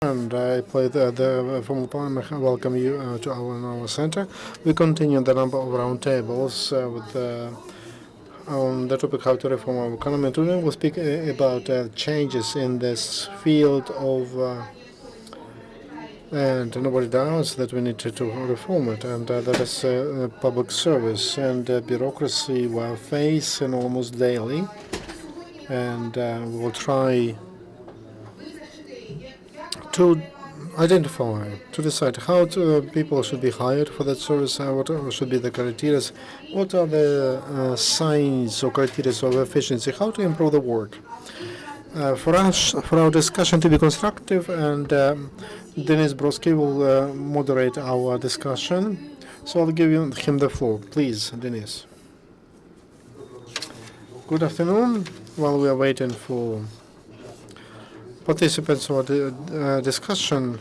and I play the formal parliament. Welcome you to our center. We continue the number of roundtables with on the topic how to reform our economy. Today we'll speak about changes in this field of and nobody doubts that we need to reform it, and that is public service and bureaucracy we are facing almost daily, and we will try to identify, to decide how people should be hired for that service, what should be the criteria, what are the signs or criteria of efficiency, how to improve the work. For our discussion to be constructive, and Denis Brodskyi will moderate our discussion. So I'll give him the floor. Please, Denis. Good afternoon. While we are waiting for participants for the discussion,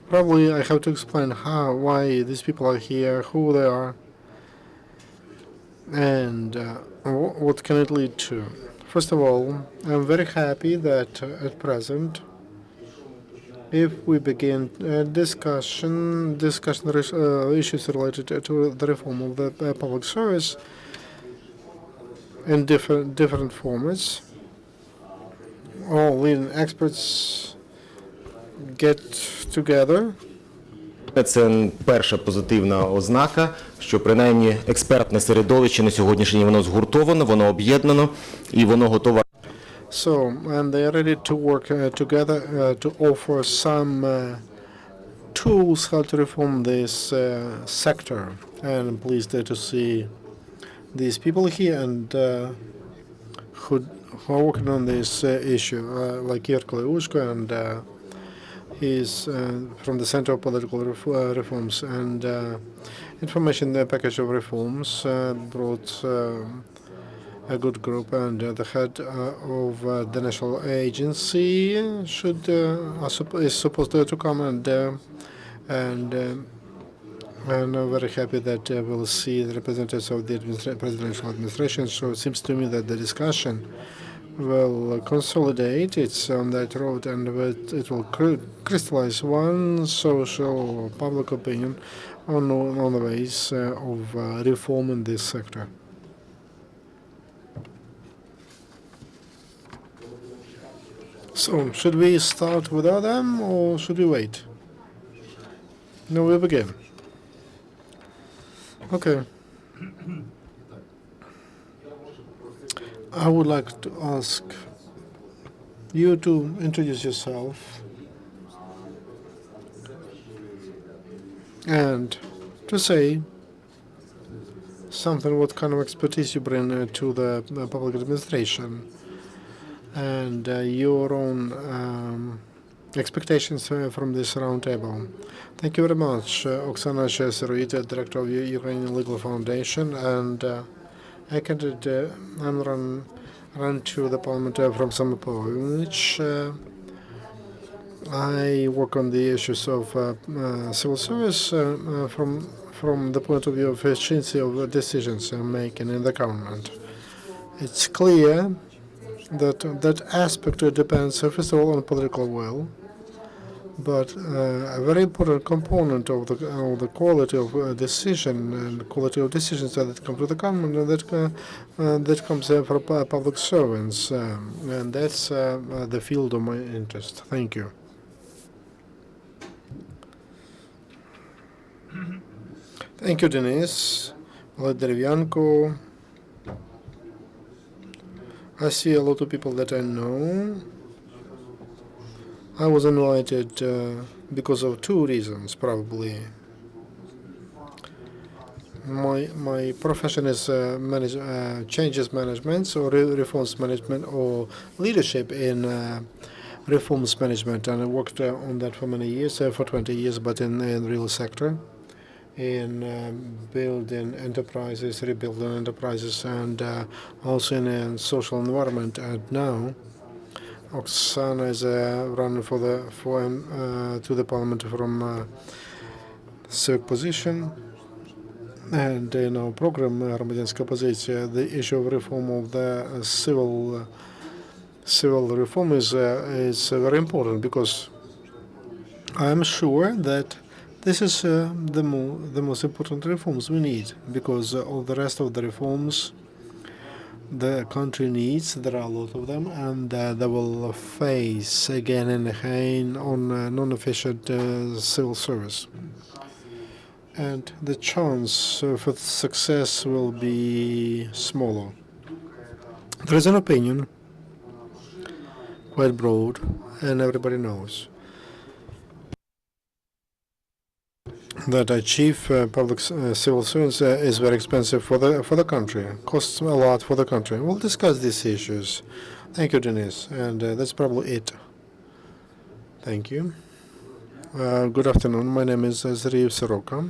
probably I have to explain why these people are here, who they are, and what can it lead to. First of all, I'm very happy that at present, if we begin discussion issues related to the reform of the public service in different formats, all leading experts get together. Це перша позитивна ознака, що принаймні експертне середовище на сьогоднішній воно згуртовано, воно об'єднано і воно готове. So, and they are ready to work together to offer some tools how to reform this sector. And I'm pleased to see these people here and who are working on this issue, like Igor Koliushko, and he's from the Center of Political Reforms, and information package of reforms brought a good group, and the head of the national agency is supposed to come, and I'm very happy that we'll see the representatives of the presidential administration. So it seems to me that the discussion will consolidate. It's on that road, and it will crystallize one social public opinion on the ways of reform in this sector. So, should we start without them, or should we wait? No, we begin. Okay. I would like to ask you to introduce yourself and to say something, what kind of expertise you bring to the public administration, and your own expectations from this roundtable. Thank you very much, Oksana Cheseruita, Director of Ukrainian Legal Foundation, and I candidate run to the parliament from Samopolovich. I work on the issues of civil service from the point of view of efficiency of decisions making in the government. It's clear that that aspect depends, first of all, on political will, but a very important component of the quality of decision and quality of decisions that come to the government, and that comes from public servants, and that's the field of my interest. Thank you. Thank you, Denis. Vladimir. I see a lot of people that I know. I was invited because of two reasons, probably. My profession is changes management, or reforms management, or leadership in reforms management, and I worked on that for many years, for 20 years, but in the real sector, in building enterprises, rebuilding enterprises, and also in a social environment. And now, Oksana is running to the parliament from civic position, and in our program, Громадянська позиція, the issue of reform of the civil reform is very important, because I am sure that this is the most important reforms we need, because all the rest of the reforms the country needs, there are a lot of them, and they will face again and again on non-efficient civil service. And the chance for success will be smaller. There is an opinion, quite broad, and everybody knows, that a chief public civil service is very expensive for the country, costs a lot for the country. We'll discuss these issues. Thank you, Denis, and that's probably it. Thank you. Good afternoon. My name is Zariv Soroka.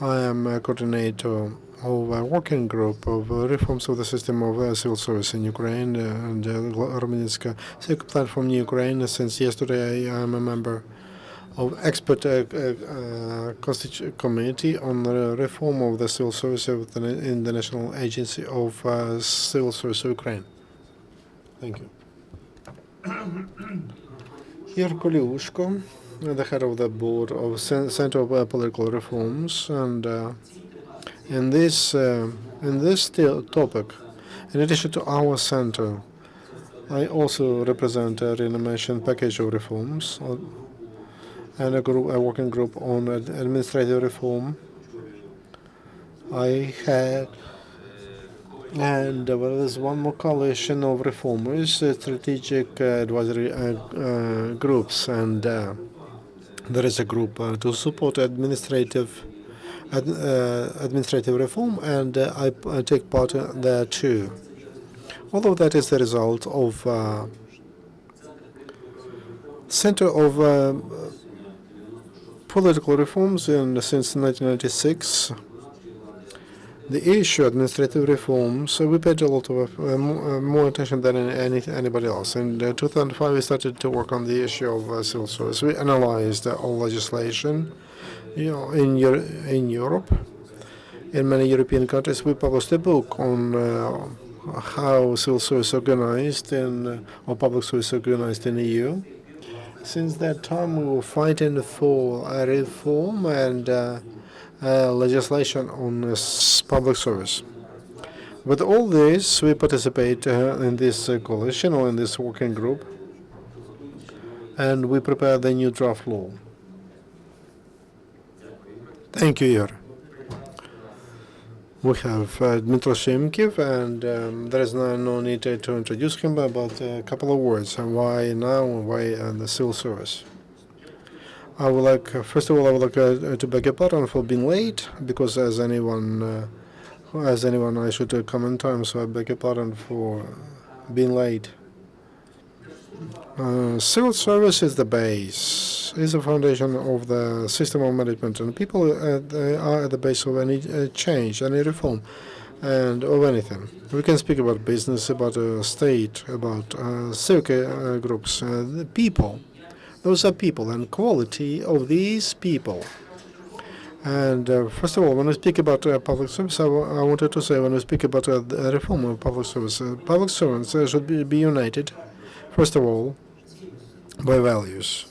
I am a coordinator of a working group of reforms of the system of civil service in Ukraine and Nanivska civic platform in Ukraine. Since yesterday, I am a member of expert committee on the reform of the civil service in the National Agency of Civil Service of Ukraine. Thank you. Here, Koliushko, the head of the board of Center of Political Reforms, and in this topic, in addition to our center, I also represent a renovation package of reforms and a working group on administrative reform. I had, and there is one more coalition of reformers, strategic advisory groups, and there is a group to support administrative reform, and I take part there too. Although that is the result of Center of Political Reforms since 1996. The issue administrative reforms, we paid a lot of more attention than anybody else. In 2005, we started to work on the issue of civil service. We analyzed all legislation, in Europe, in many European countries. We published a book on how civil service organized or public service organized in the EU. Since that time, we were fighting for a reform and legislation on public service. With all this, we participate in this coalition or in this working group, and we prepare the new draft law. Thank you, Igor. We have Dmytro Shymkiv, and there is no need to introduce him, but a couple of words. Why now? Why the civil service? I would like, first of all, I would like to beg your pardon for being late, because as anyone, I should come in time. So I beg your pardon for being late. Civil service is the base, is the foundation of the system of management, and people are at the base of any change, any reform, and of anything. We can speak about business, about state, about civic groups, people. Those are people, and quality of these people. And first of all, when we speak about public service, I wanted to say, when we speak about the reform of public service, public servants should be united, first of all, by values.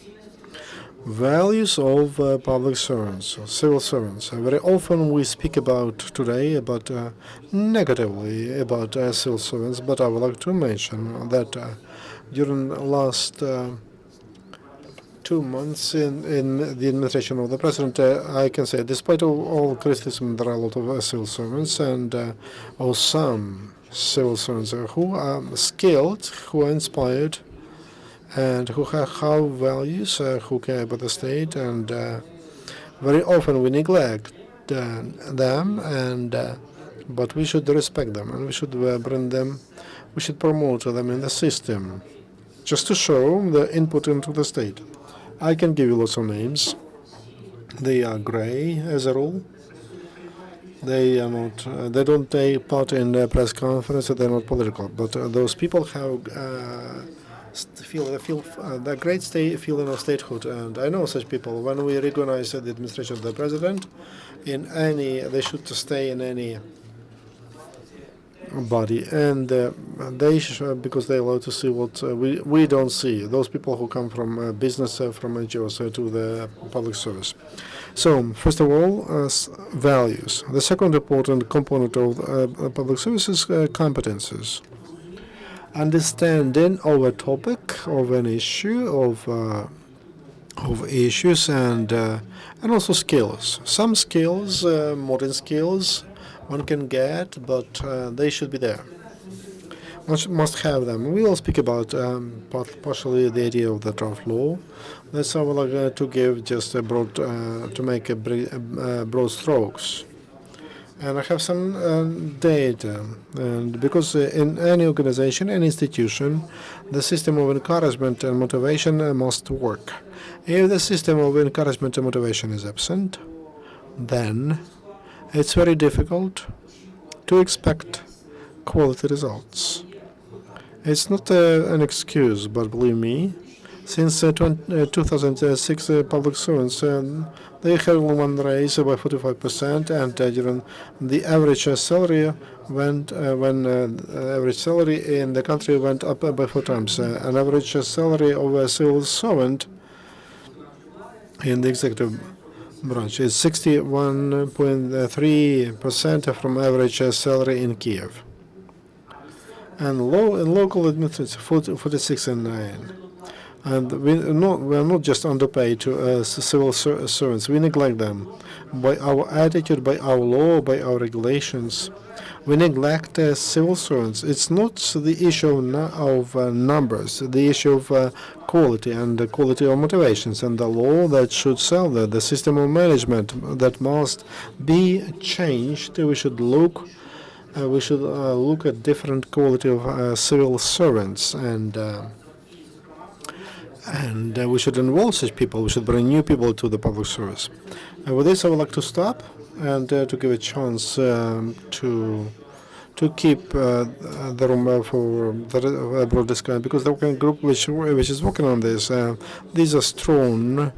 Values of public servants, civil servants. Very often we speak about today about negatively about civil servants, but I would like to mention that during the last 2 months in the administration of the president, I can say, despite all criticism, there are a lot of civil servants and or some civil servants who are skilled, who are inspired, and who have values, who care about the state, and very often we neglect them, and but we should respect them, and we should bring them, we should promote them in the system, just to show the input into the state. I can give you lots of names. They are gray as a rule. They are not. They don't take part in the press conference. They're not political. But those people have feel the great feeling of statehood, and I know such people. When we recognize the administration of the president, they should stay in any body, and because they allow to see what we don't see. Those people who come from business, from NGOs to the public service. So, first of all, values. The second important component of public service is competences. Understanding of a topic, of an issue, of issues, and also skills. Some skills, modern skills, one can get, but they should be there. One must have them. We will speak about partially the idea of the draft law. That's how I would like to give just a broad, to make a broad strokes. And I have some data, and because in any organization, any institution, the system of encouragement and motivation must work. If the system of encouragement and motivation is absent, then it's very difficult to expect quality results. It's not an excuse, but believe me, since 2006, public servants they have one raise by 45%, and during the average salary went average salary in the country went up by 4 times. An average salary of a civil servant in the executive branch is 61.3% from average salary in Kiev, and in local administration 46 and 9. And we are not just underpaid to civil servants. We neglect them by our attitude, by our law, by our regulations. We neglect civil servants. It's not the issue of numbers, the issue of quality and the quality of motivations, and the law that should solve that, the system of management that must be changed. We should look at different quality of civil servants, and we should involve such people. We should bring new people to the public service. With this, I would like to stop and to give a chance to keep the room for the broad discussion, because the working group which is working on this, these are strong.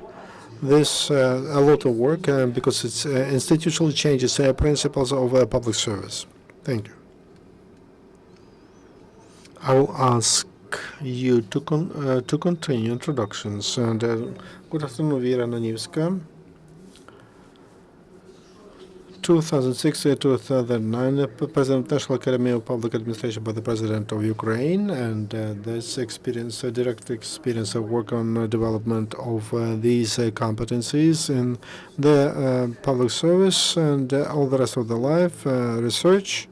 This a lot of work because it's institutional changes, principles of public service. Thank you. I will ask you to continue introductions. And good afternoon, Vira, Nanivska. 2006-2009, President of National Academy of Public Administration by the President of Ukraine, and this experience, direct experience of work on development of these competencies in the public service and all the rest of the life, research.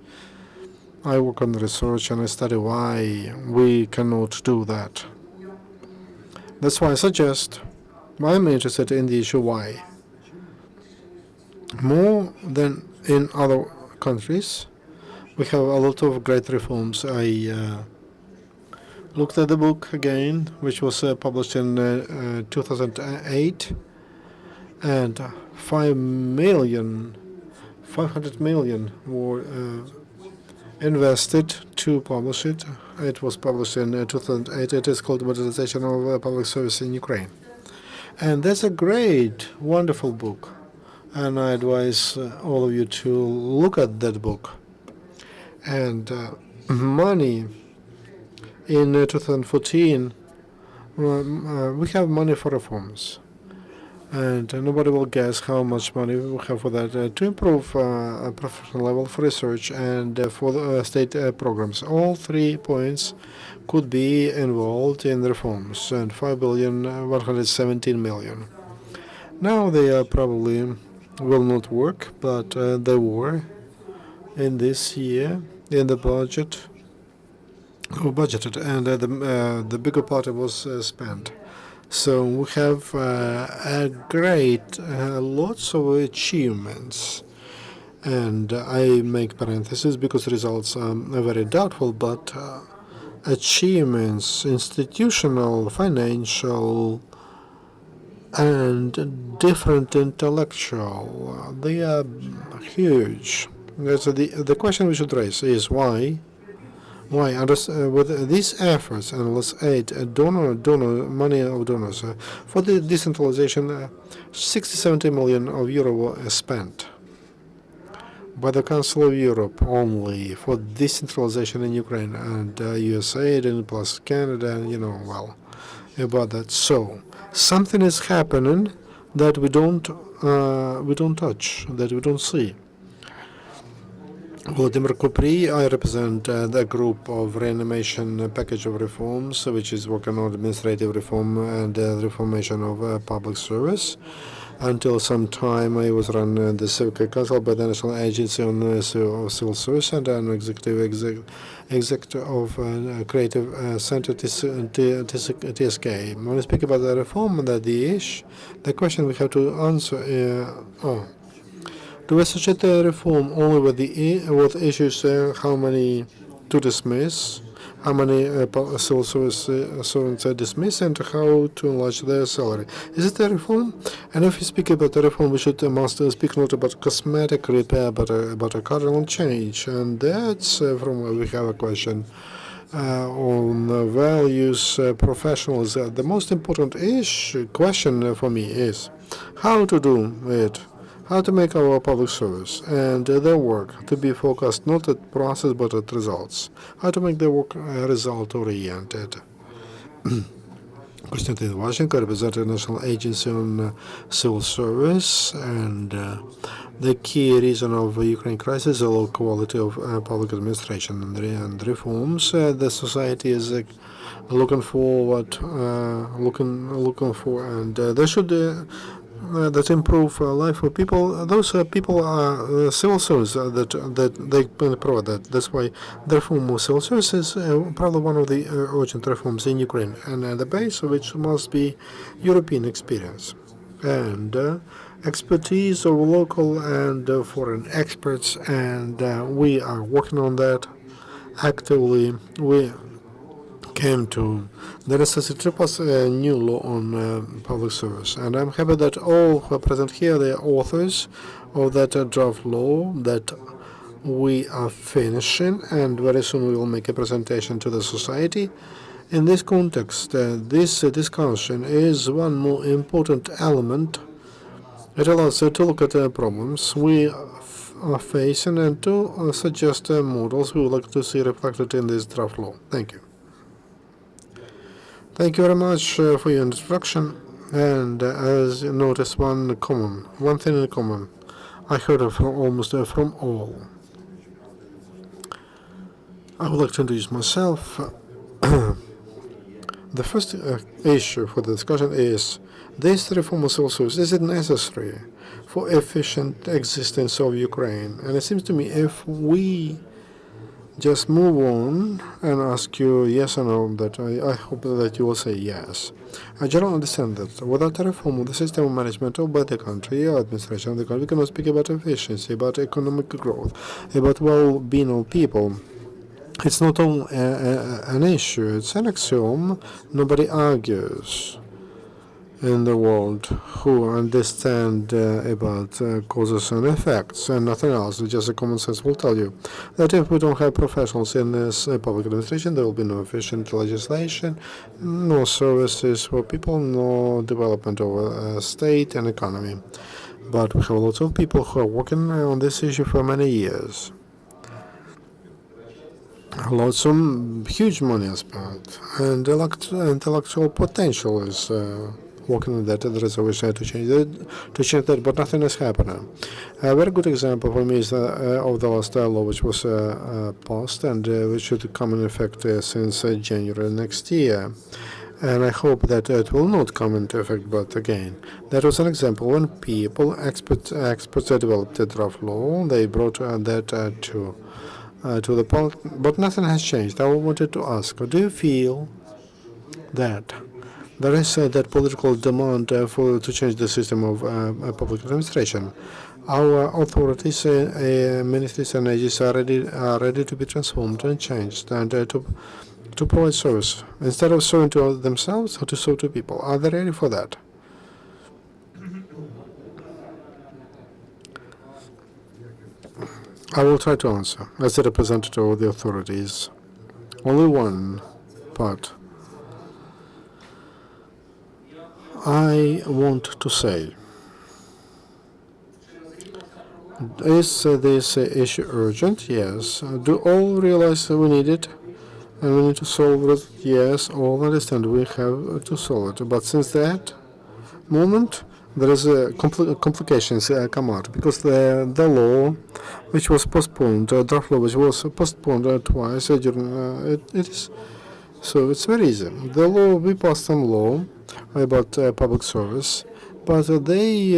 I work on the research and I study why we cannot do that. That's why I suggest, I'm interested in the issue why. More than in other countries, we have a lot of great reforms. I looked at the book again, which was published in 2008, and 500 million were invested to publish it. It was published in 2008. It is called Modernization of Public Service in Ukraine. And that's a great, wonderful book. And I advise all of you to look at that book. And money in 2014, we have money for reforms. And nobody will guess how much money we have for that to improve a professional level for research and for the state programs. All 3 points could be involved in reforms, and 5,117,000,000. Now they probably will not work, but they were in this year in the budget, budgeted, and the bigger part was spent. So we have a great, lots of achievements, and I make parentheses because results are very doubtful, but achievements, institutional, financial, and different intellectual, they are huge. That's the question we should raise is why? Why, with these efforts, and let's aid money of donors, for the decentralization, 60-70 million of euro were spent. by the Council of Europe only for decentralization in Ukraine, and USA and plus Canada, and well, about that. So something is happening that we don't touch, that we don't see. Vladimir Kupri, I represent the group of reanimation package of reforms, which is working on administrative reform and reformation of public service. Until some time, I was run the Civic Council by the National Agency on Civil Service, and I'm executive of Creative Center TSK. When I speak about the reform, the question we have to answer do we associate the reform only with issues how many to dismiss, how many civil service servants are dismissed, and how to enlarge their salary? Is it a reform? And if we speak about the reform, we should must speak not about cosmetic repair, but about a cardinal change. And that's from where we have a question on values, professionals. The most important question for me is how to do it. How to make our public service and their work to be focused not at process but at results. How to make their work result-oriented. Konstiantyn Vaschenko represented National Agency on Civil Service, and the key reason of Ukraine crisis is the low quality of public administration and reforms. The society is looking for, and they should that improve life for people. Those people are civil service that they provide that. That's why the reform of civil service is probably one of the urgent reforms in Ukraine, and the base of which must be European experience and expertise of local and foreign experts, and we are working on that actively. We came to the necessity to pass a new law on public service. And I'm happy that all who are present here, they are authors of that draft law that we are finishing, and very soon we will make a presentation to the society. In this context, this discussion is one more important element. It allows us to look at the problems we are facing and to suggest models we would like to see reflected in this draft law. Thank you. Thank you very much for your introduction. And as you notice, one thing in common, I heard it from almost from all. I would like to introduce myself. The first issue for the discussion is this reform of civil service. Is it necessary for efficient existence of Ukraine? And it seems to me if we just move on and ask you yes or no, that I hope that you will say yes. I generally understand that without a reform of the system of management of the country or administration of the country, we cannot speak about efficiency, about economic growth, about well-being of people. It's not only an issue, it's an axiom. Nobody argues in the world who understand about causes and effects and nothing else. Just a common sense will tell you that if we don't have professionals in this public administration, there will be no efficient legislation, no services for people, no development of state and economy. But we have lots of people who are working on this issue for many years. Lots of huge money is spent, and intellectual potential is working on that. There is a wish to change that, but nothing is happening. A very good example for me is of the last law, which was passed and which should come in effect since January next year. And I hope that it will not come into effect, but again, that was an example when experts developed the draft law, they brought that to the point, but nothing has changed. I wanted to ask, do you feel that there is that political demand to change the system of public administration? Our authorities, ministries and agencies are ready to be transformed and changed and to provide service. Instead of serving to themselves, to serve to people. Are they ready for that? I will try to answer as a representative of the authorities. Only one part. I want to say Is this issue urgent? Yes. Do all realize we need it? And we need to solve it? Yes, all understand we have to solve it. But since that moment, there is complications come out because the law, which was postponed, draft law, which was postponed twice during it is. So it's very easy. The law, we passed some law about public service, but they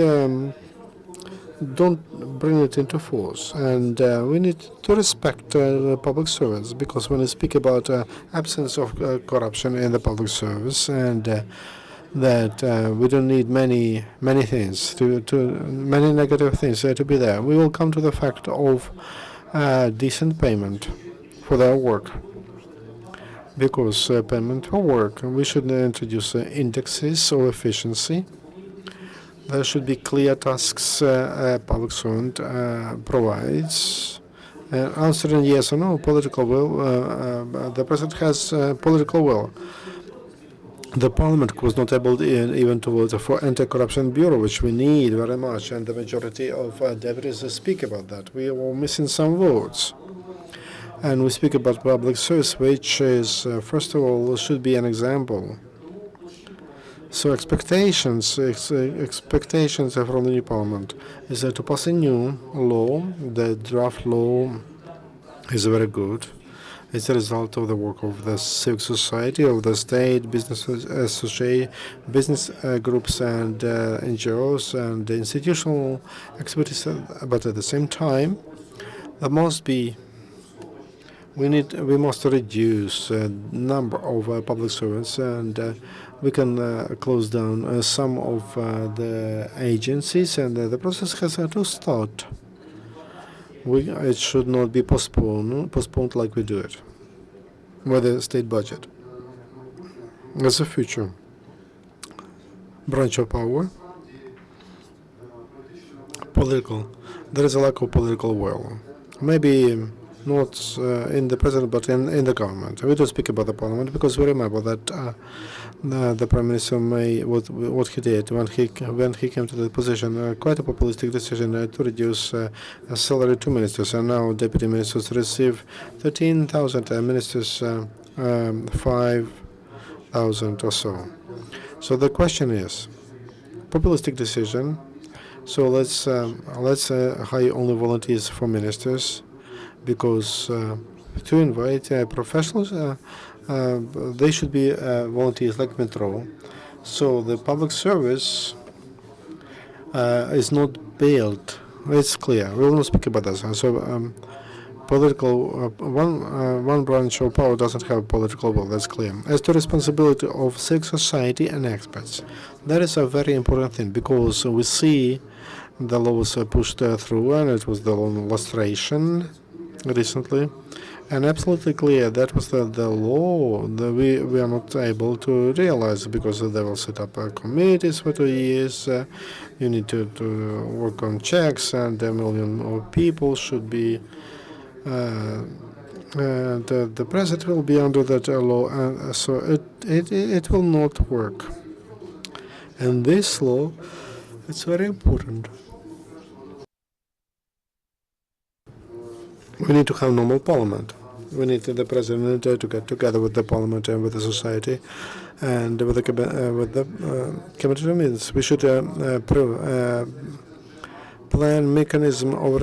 don't bring it into force. And we need to respect the public service, because when we speak about absence of corruption in the public service, and that we don't need many things to many negative things to be there, we will come to the fact of decent payment for their work. Because payment for work, we should introduce indexes of efficiency. There should be clear tasks public servant provides. Answering yes or no, political will. The president has political will. The parliament was not able even to vote for anti-corruption bureau, which we need very much, and the majority of deputies speak about that. We were missing some votes. And we speak about public service, which is, first of all, should be an example. So expectations from the new parliament is to pass a new law. The draft law is very good. It's a result of the work of the civic society, of the state, business association, business groups, and NGOs, and the institutional expertise. But at the same time, there must be. We must reduce number of public servants, and we can close down some of the agencies, and the process has to start. It should not be postponed like we do it with the state budget. As a future branch of power, political. There is a lack of political will. Maybe not in the president, but in the government. We don't speak about the parliament because we remember that the prime minister what he did when he came to the position, quite a populistic decision to reduce salary to ministers, and now deputy ministers receive 13,000, ministers 5,000 or so. So the question is, populistic decision. So let's hire only volunteers for ministers, because to invite professionals, they should be volunteers like Dmytro. So the public service is not built. It's clear. We will not speak about that. So political one branch of power doesn't have political will. That's clear. As to responsibility of civic society and experts, that is a very important thing, because we see the laws pushed through, and it was the law on illustration recently, and absolutely clear that was the law that we are not able to realize, because they will set up committees for 2 years. You need to work on checks, and a million of people should be. The president will be under that law, so it will not work. And this law, it's very important. We need to have normal parliament. We need the president to get together with the parliament and with the society, and with the cabinet meetings. We should plan mechanism of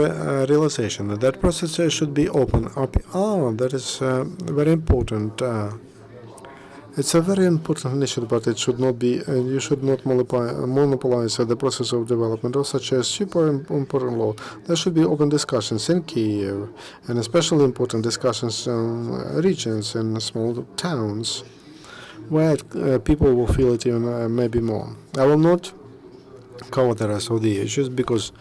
realization. That process should be open. That is very important. It's a very important initiative, but it should not be. You should not monopolize the process of development of such a super important law. There should be open discussions in Kiev, and especially important discussions in regions and small towns, where people will feel it even maybe more. I will not cover the rest of the issues, because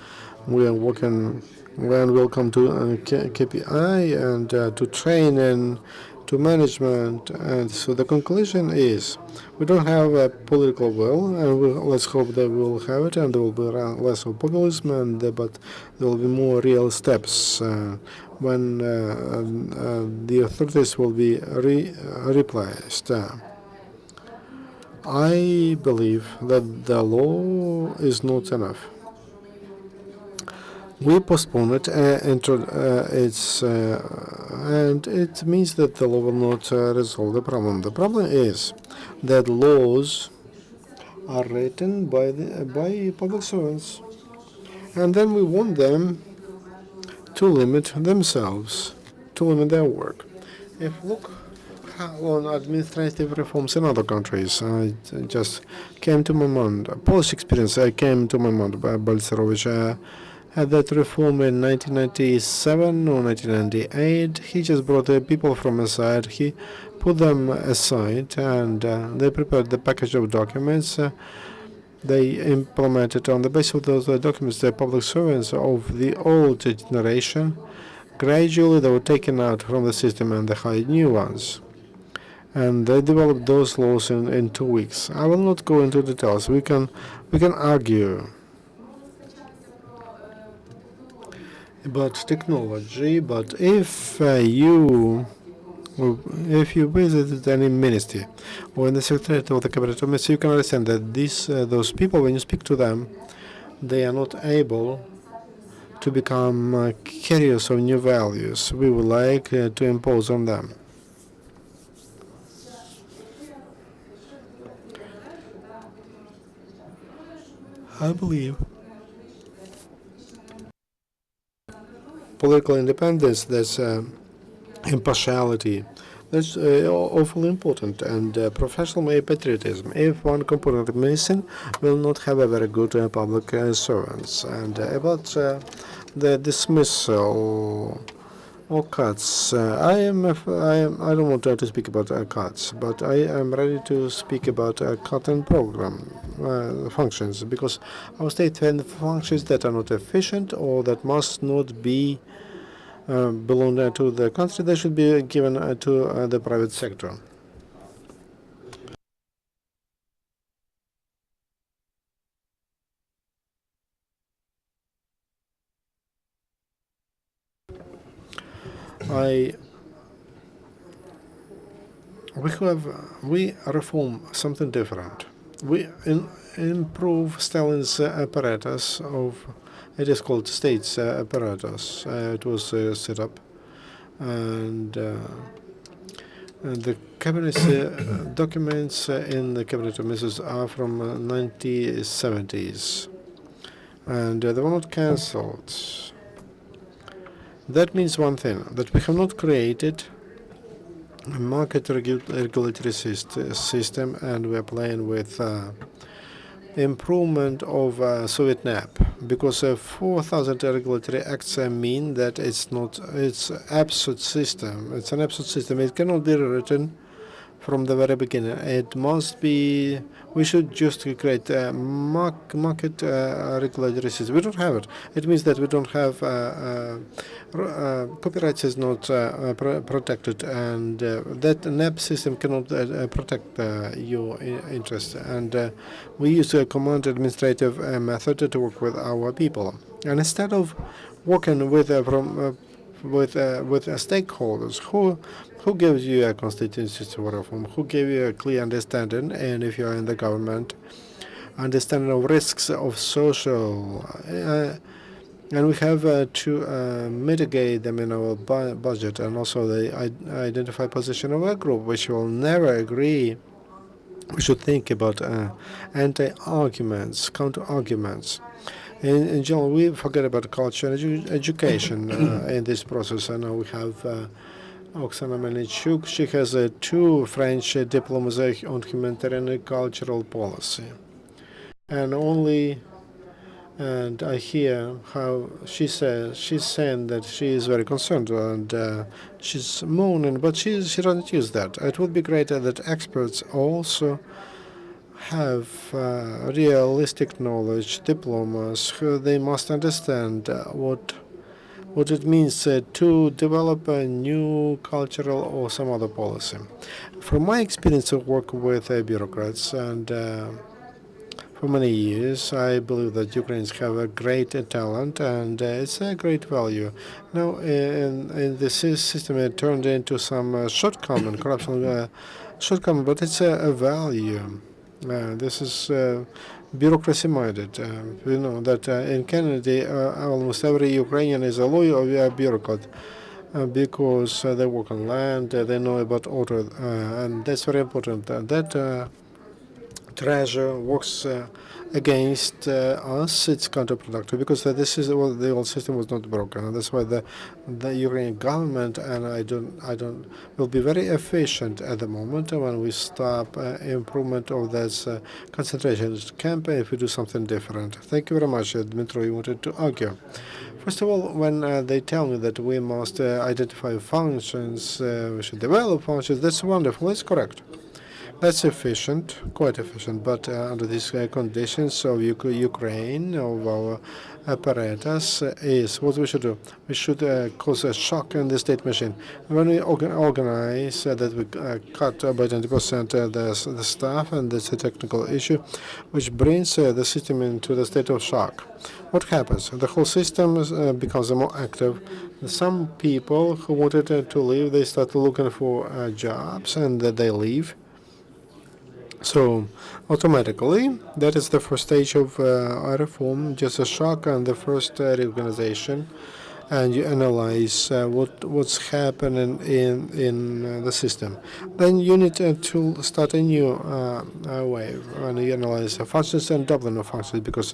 we are working when we'll come to KPI and to train and to management. And so the conclusion is, we don't have a political will, and let's hope that we will have it, and there will be less of populism, and but there will be more real steps when the authorities will be replaced. I believe that the law is not enough. We postpone it, and it means that the law will not resolve the problem. The problem is that laws are written by public servants, and then we want them to limit themselves, to limit their work. If look on administrative reforms in other countries, just came to my mind. Polish experience came to my mind by Balcerovich. Had that reform in 1997 or 1998. He just brought the people from aside. He put them aside, and they prepared the package of documents. They implemented on the basis of those documents the public servants of the old generation. Gradually, they were taken out from the system and they hired new ones. And they developed those laws in 2 weeks. I will not go into details. We can argue about technology, but if you visited any ministry or in the secretariat of the cabinet ministry, you can understand that those people, when you speak to them, they are not able to become carriers of new values we would like to impose on them. I believe political independence, that's impartiality, that's awfully important, and professional patriotism. If one component is missing, will not have a very good public servants. And about the dismissal or cuts, I don't want to speak about cuts, but I am ready to speak about cut and program functions, because our state functions that are not efficient or that must not be belong to the country, they should be given to the private sector. We reform something different. We improve Stalin's apparatus of, it is called state's apparatus. It was set up, and the cabinet documents in the cabinet of ministers are from 1970s, and they were not cancelled. That means one thing, that we have not created a market regulatory system, and we are playing with improvement of Soviet NAP, because 4,000 regulatory acts mean that it's absolute system. It's an absolute system. It cannot be rewritten from the very beginning. It must be. We should just create a market regulatory system. We don't have it. It means that we don't have copyright is not protected, and that NAP system cannot protect your interest. And we use a command administrative method to work with our people. And instead of working with stakeholders who gives you a constituency reform, who gave you a clear understanding, and if you are in the government, understanding of risks of social, and we have to mitigate them in our budget, and also the identify position of a group which will never agree. We should think about anti-arguments, counter-arguments. In general, we forget about culture and education in this process. And now we have Oksana Melnichuk. She has 2 French diplomas on humanitarian and cultural policy. And I hear how she's saying that she is very concerned, and she's moaning, but she doesn't use that. It would be great that experts also have realistic knowledge, diplomas. They must understand what it means to develop a new cultural or some other policy. From my experience of work with bureaucrats, and for many years, I believe that Ukrainians have a great talent, and it's a great value. Now, in this system, it turned into some shortcoming, corruption shortcoming, but it's a value. This is bureaucracy-minded. You know that in Canada, almost every Ukrainian is a lawyer or a bureaucrat. Because they work on land, they know about order, and that's very important. That treasure works against us. It's counterproductive because this is well, the old system was not broken, and that's why the Ukrainian government and I don't will be very efficient at the moment when we stop improvement of this concentration campaign if we do something different. Thank you very much, Dmytro. You wanted to argue. First of all, when they tell me that we must identify functions, we should develop functions, that's wonderful, it's correct. That's efficient, quite efficient, but under these conditions of Ukraine, of our apparatus, is what we should do. We should cause a shock in the state machine. When we organize that we cut by 20% the staff, and that's a technical issue, which brings the system into the state of shock. What happens? The whole system becomes more active. Some people who wanted to leave, they start looking for jobs, and they leave. So automatically, that is the first stage of a reform, just a shock and the first reorganization, and you analyze what's happening in the system. Then you need to start a new wave, and you analyze functions and doubling of functions because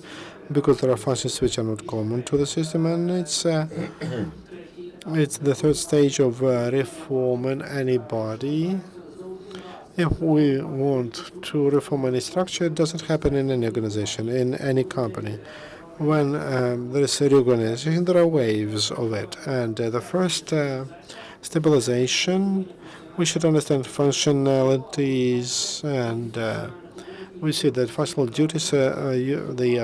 there are functions which are not common to the system, and it's the third stage of reforming any body. If we want to reform any structure, it doesn't happen in any organization, in any company. When there is a reorganization, there are waves of it. And the first stabilization, we should understand functionalities, and we see that functional duties, they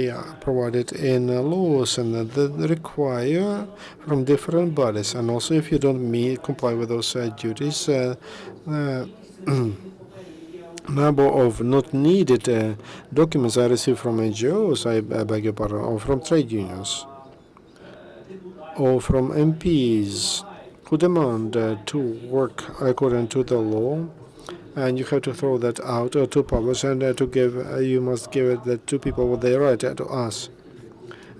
are provided in laws, and they require from different bodies. And also, if you don't comply with those duties, number of not needed documents I receive from NGOs, I beg your pardon, or from trade unions, or from MPs who demand to work according to the law, and you have to throw that out or to publish, and to give, you must give it that to people what they write to us.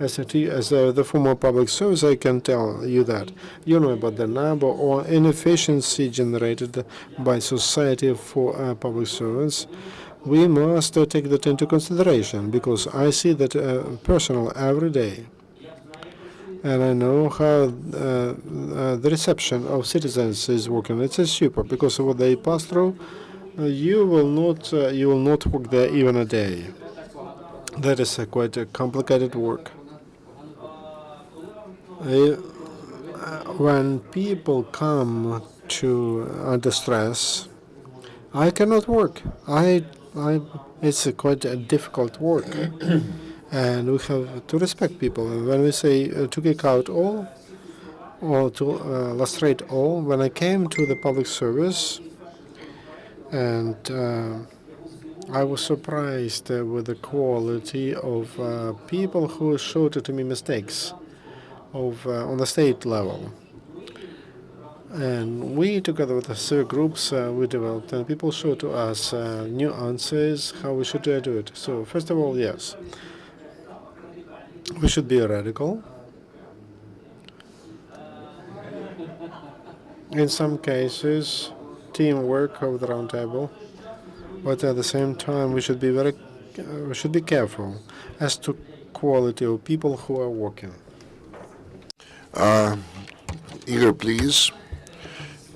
As the former public service, I can tell you that. You know about the number or inefficiency generated by society for public servants. We must take that into consideration, because I see that personal every day. And I know how the reception of citizens is working. It's a super, because of what they pass through, you will not work there even a day. That is quite a complicated work. When people come to under stress, I cannot work. It's quite a difficult work, and we have to respect people. When we say to kick out all, or to lustrate all, when I came to the public service, and I was surprised with the quality of people who showed to me mistakes on the state level. And we, together with the civic groups, we developed, and people show to us new answers, how we should do it. So, first of all, yes, we should be radical. In some cases, teamwork of the round table, but at the same time, we should be careful as to quality of people who are working. Igor, please.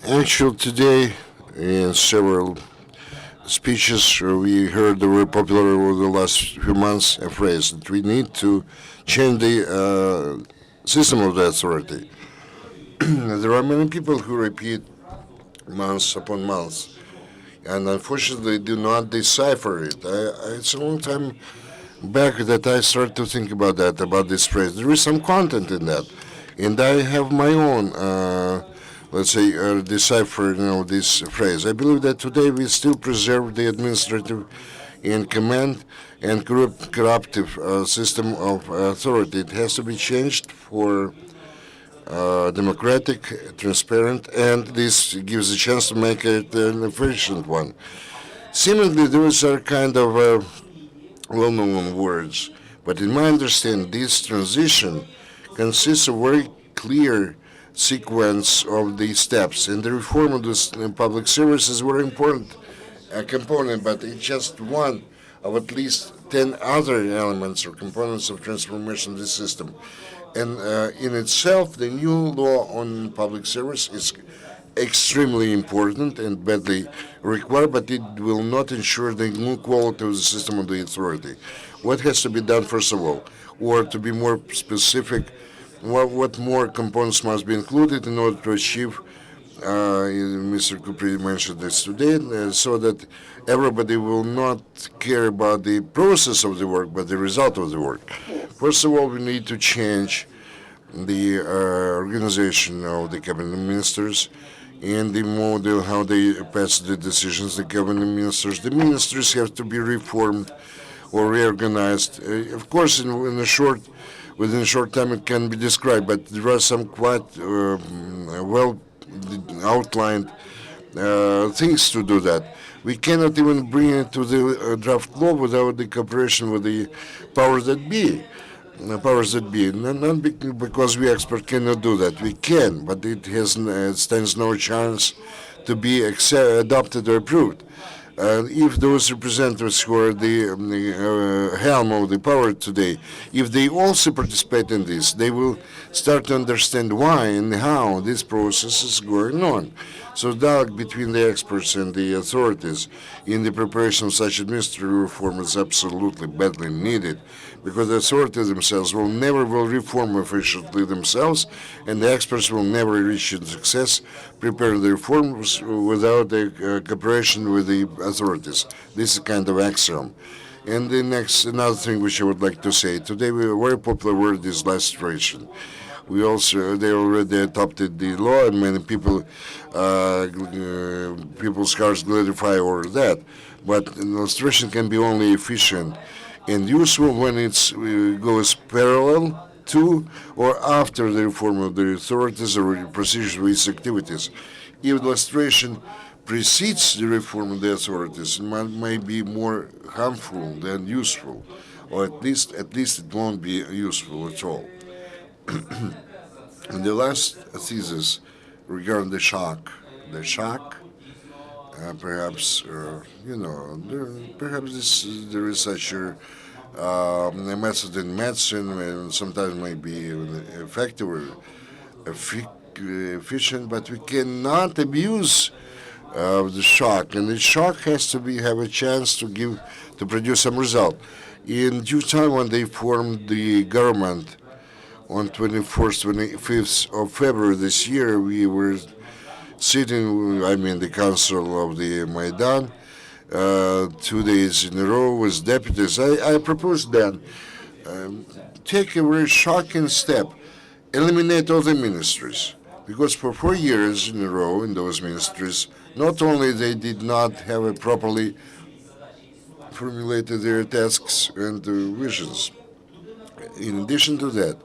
Actually, today, in several speeches, we heard the very popular over the last few months a phrase that we need to change the system of the authority. There are many people who repeat months upon months, and unfortunately do not decipher it. It's a long time back that I started to think about this phrase. There is some content in that. And I have my own, let's say, deciphering of this phrase. I believe that today we still preserve the administrative and command and corruptive system of authority. It has to be changed for democratic, transparent, and this gives a chance to make it an efficient one. Seemingly, there is a kind of well-known words. But in my understanding, this transition consists of very clear sequence of the steps, and the reform of this public service is a very important component, but it's just one of at least 10 other elements or components of transformation of the system. And in itself, the new law on public service is extremely important and badly required, but it will not ensure the new quality of the system of the authority. What has to be done, first of all, or to be more specific, what more components must be included in order to achieve, Mr. Kupri mentioned this today, so that everybody will not care about the process of the work, but the result of the work. First of all, we need to change the organization of the cabinet ministers and the model how they pass the decisions, the cabinet ministers. The ministries have to be reformed or reorganized. Of course, within a short time it can be described, but there are some quite well outlined things to do that. We cannot even bring it to the draft law without the cooperation with the powers that be. Not because we experts cannot do that. We can, but it stands no chance to be adopted or approved. If those representatives who are the helm of the power today, if they also participate in this, they will start to understand why and how this process is going on. So dialogue between the experts and the authorities in the preparation of such administrative reform is absolutely badly needed, because the authorities themselves will never reform efficiently themselves, and the experts will never reach success preparing the reforms without the cooperation with the authorities. This is kind of axiom. And another thing which I would like to say today, a very popular word is lustration. They already adopted the law, and many people's hearts glorify over that. But illustration can be only efficient and useful when it goes parallel to or after the reform of the authorities or procedures with its activities. If illustration precedes the reform of the authorities, it might be more harmful than useful, or at least it won't be useful at all. And the last thesis regarding the shock, perhaps there is such a method in medicine, and sometimes may be effective or efficient, but we cannot abuse the shock, and the shock has to have a chance to produce some result. In due time, when they formed the government on 25th of February this year, we were sitting, the council of the Maidan, 2 days in a row with deputies. I proposed then, take a very shocking step, eliminate all the ministries, because for 4 years in a row in those ministries, not only they did not have properly formulated their tasks and visions. In addition to that,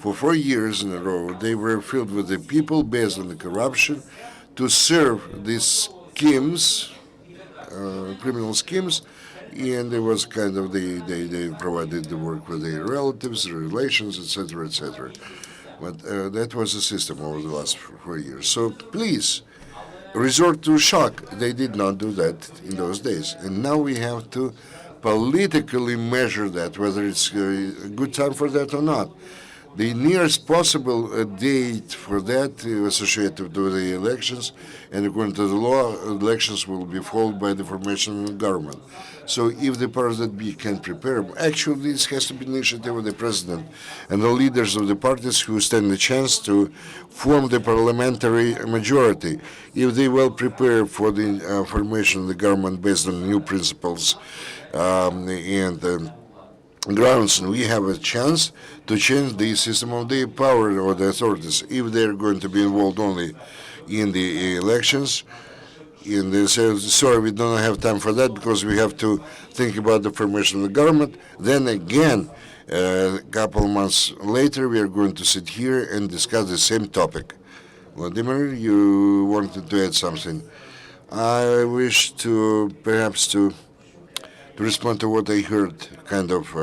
for 4 years in a row, they were filled with the people based on the corruption to serve these schemes, criminal schemes, and it was kind of they provided the work with their relatives, their relations, etc., etc. But that was the system over the last 4 years. So please, resort to shock. They did not do that in those days. And now we have to politically measure that, whether it's a good time for that or not. The nearest possible date for that associated with the elections, and according to the law, elections will be followed by the formation of the government. So if the powers that be can prepare, actually this has to be initiative of the president and the leaders of the parties who stand a chance to form the parliamentary majority. If they will prepare for the formation of the government based on new principles and grounds, and we have a chance to change the system of the power or the authorities if they're going to be involved only in the elections. And they say, sorry, we don't have time for that because we have to think about the formation of the government. Then again, a couple months later, we are going to sit here and discuss the same topic. Vladimir, you wanted to add something. I wish to perhaps to to respond to what I heard, kind of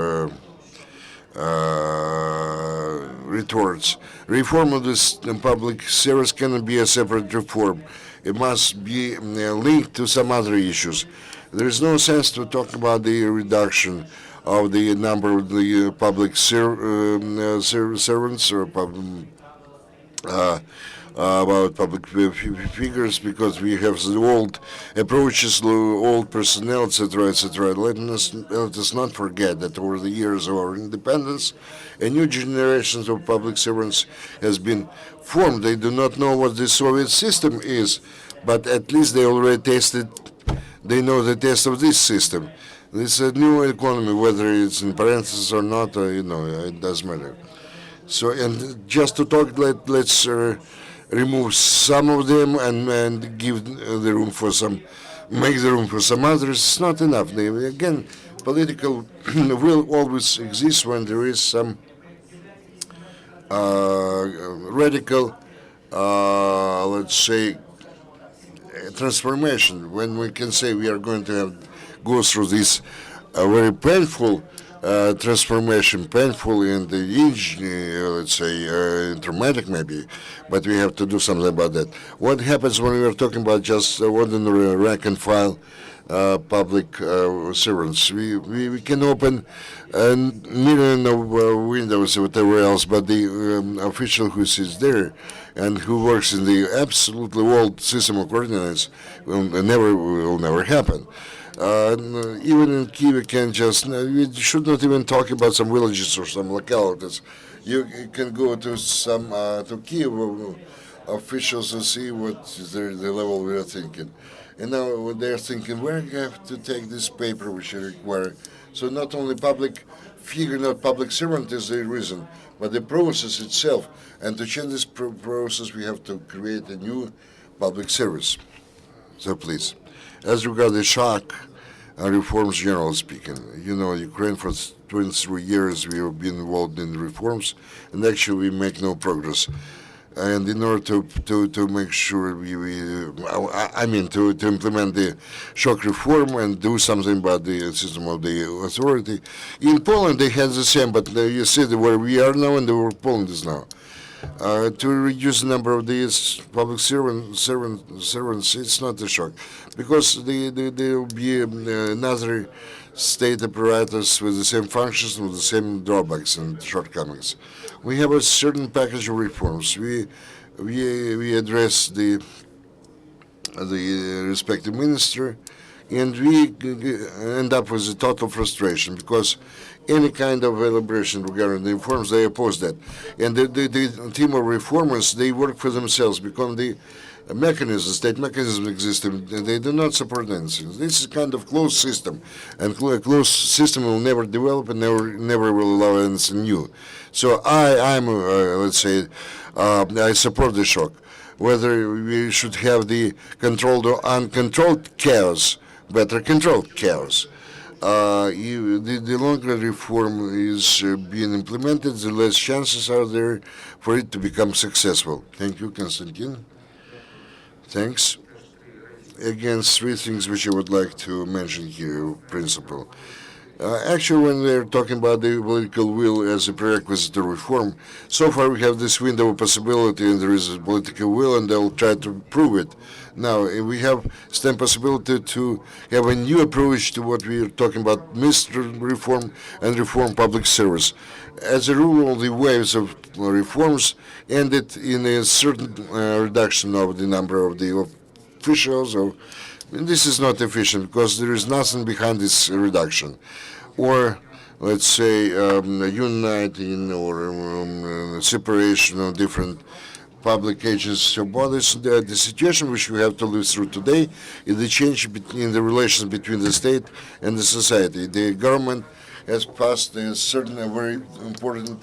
retorts. Reform of this public service cannot be a separate reform. It must be linked to some other issues. There is no sense to talk about the reduction of the number of the public servants or about public figures, because we have the old approaches, old personnel, etc., etc. Let us not forget that over the years of our independence, a new generations of public servants has been formed. They do not know what the Soviet system is, but at least they already tasted. They know the taste of this system. This is a new economy, whether it's in parentheses or not, it doesn't matter. So, and just to talk, let's remove some of them and give the room for some, make the room for some others. It's not enough. Again, political will always exist when there is some radical, let's say, transformation. When we can say we are going to go through this very painful transformation, painful and let's say traumatic maybe, but we have to do something about that. What happens when we are talking about just ordinary rank and file public servants? We can open a million of windows or whatever else, but the official who sits there and who works in the absolutely old system of coordinates will never happen. Even in Kyiv, we can just, we should not even talk about some villages or some localities. You can go to some, to Kyiv officials and see what is the level we are thinking. And now they're thinking, where do you have to take this paper which you require? So not only public figure, not public servant is the reason, but the process itself. And to change this process, we have to create a new public service. So please. As regards the shock reforms, generally speaking, Ukraine for 23 years we have been involved in reforms, and actually we make no progress. And in order to make sure to implement the shock reform and do something about the system of the authority, in Poland they had the same, but you see where we are now and where Poland is now. To reduce the number of these public servants, it's not a shock, because there will be another state apparatus with the same functions, with the same drawbacks and shortcomings. We have a certain package of reforms. We address the respective minister, and we end up with a total frustration, because any kind of elaboration regarding the reforms, they oppose that. And the team of reformers, they work for themselves, because the state mechanisms exist, and they do not support anything. This is kind of closed system, and a closed system will never develop and never will allow anything new. So I'm let's say, I support the shock. Whether we should have the controlled or uncontrolled chaos, better controlled chaos. The longer reform is being implemented, the less chances are there for it to become successful. Thank you, Konstiantyn. Thanks. Again, three things which I would like to mention here, principle. Actually, when we're talking about the political will as a prerequisite to reform, so far we have this window of possibility, and there is a political will, and they'll try to prove it. Now, we have still possibility to have a new approach to what we are talking about, midterm reform and reform public service. As a rule, all the waves of reforms ended in a certain reduction of the number of the officials. And this is not efficient, because there is nothing behind this reduction. Or, let's say, uniting or separation of different public agencies or bodies. The situation which we have to live through today is the change in the relations between the state and the society. The government has passed a certain very important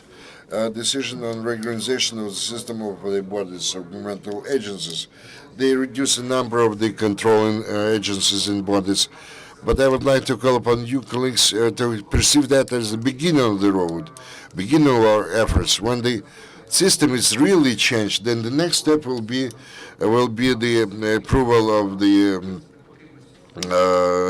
decision on reorganization of the system of the bodies of governmental agencies. They reduce the number of the controlling agencies and bodies. But I would like to call upon you, colleagues, to perceive that as the beginning of the road, beginning of our efforts. When the system is really changed, then the next step will be the approval of the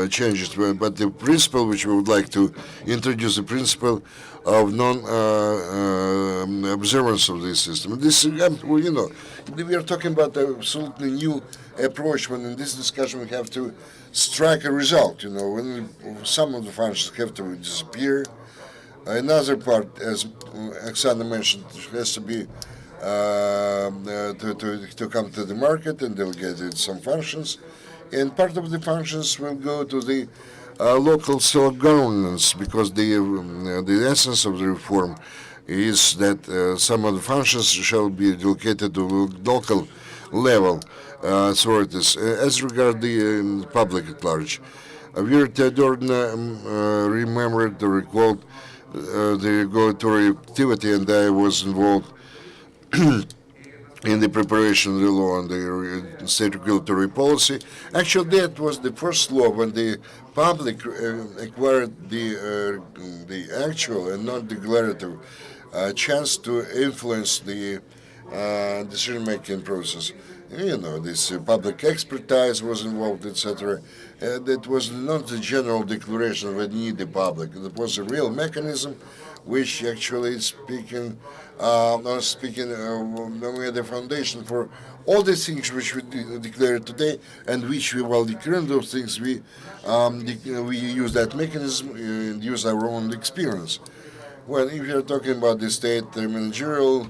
changes, but the principle which we would like to introduce, the principle of non-observance of this system. This, well, you know, we are talking about an absolutely new approach when in this discussion we have to strike a result, you know, when some of the functions have to disappear. Another part, as Oksana mentioned, has to be to come to the market and delegate some functions. And part of the functions will go to the local self-governance, because the essence of the reform is that some of the functions shall be delegated to local level authorities. As regard the public at large, Vira remembered or recalled the regulatory activity, and I was involved in the preparation of the law on the state regulatory policy. Actually, that was the first law when the public acquired the actual and non-declarative chance to influence the decision-making process. You know, this public expertise was involved, etc. That was not the general declaration we need the public. It was a real mechanism which actually speaking, we had the foundation for all the things which we declared today, and which we, while declaring those things, we use that mechanism and use our own experience. Well, if you're talking about the state managerial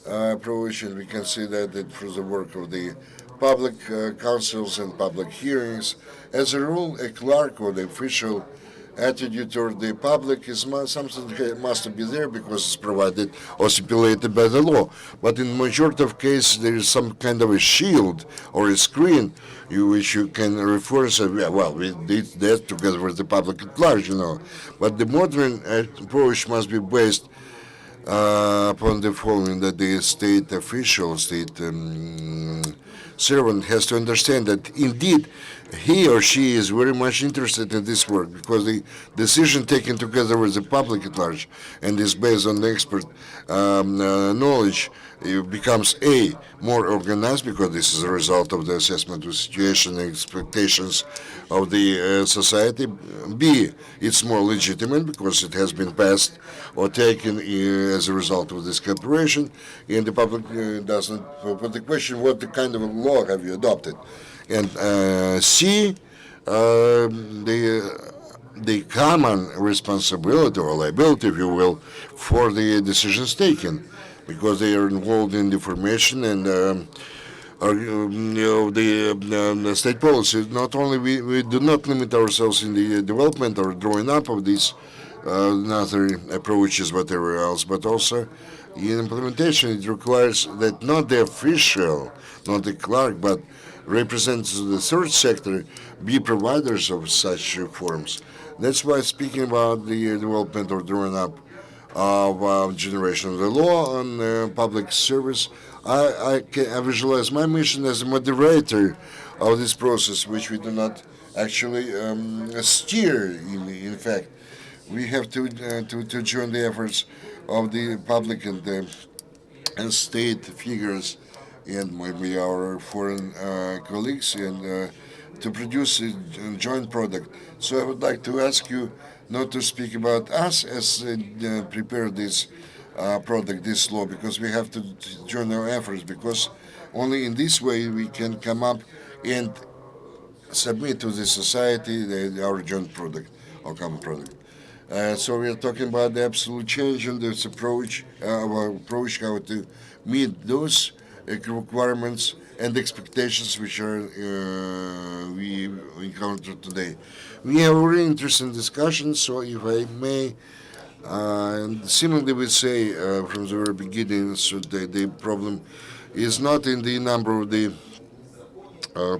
approach, and we can see that through the work of the public councils and public hearings, as a rule, a clerk or the official attitude toward the public is something that must be there because it's provided or stipulated by the law. But in majority of cases, there is some kind of a shield or a screen which you can refer to. Well, we did that together with the public at large, you know. But the modern approach must be based upon the following: that the state official, state servant has to understand that indeed he or she is very much interested in this work, because the decision taken together with the public at large and is based on the expert knowledge, it becomes A, more organized, because this is a result of the assessment of the situation and expectations of the society. B, it's more legitimate because it has been passed or taken as a result of this cooperation, and the public doesn't put the question, what the kind of law have you adopted? And C, the common responsibility or liability, if you will, for the decisions taken, because they are involved in the formation and the state policy. Not only we do not limit ourselves in the development or drawing up of these other approaches, whatever else, but also in implementation. It requires that not the official, not the clerk, but representatives of the third sector be providers of such reforms. That's why, speaking about the development or drawing up of generation of the law on public service, I visualize my mission as a moderator of this process, which we do not actually steer. In fact, we have to join the efforts of the public and state figures and maybe our foreign colleagues, and to produce a joint product. So I would like to ask you not to speak about us as prepare this product, this law, because we have to join our efforts, because only in this way we can come up and submit to the society our joint product or common product. So we are talking about the absolute change in this approach, our approach, how to meet those requirements and expectations which are we encounter today. We have very interesting discussions, so if I may, similarly we say from the very beginning, so the problem is not in the number of the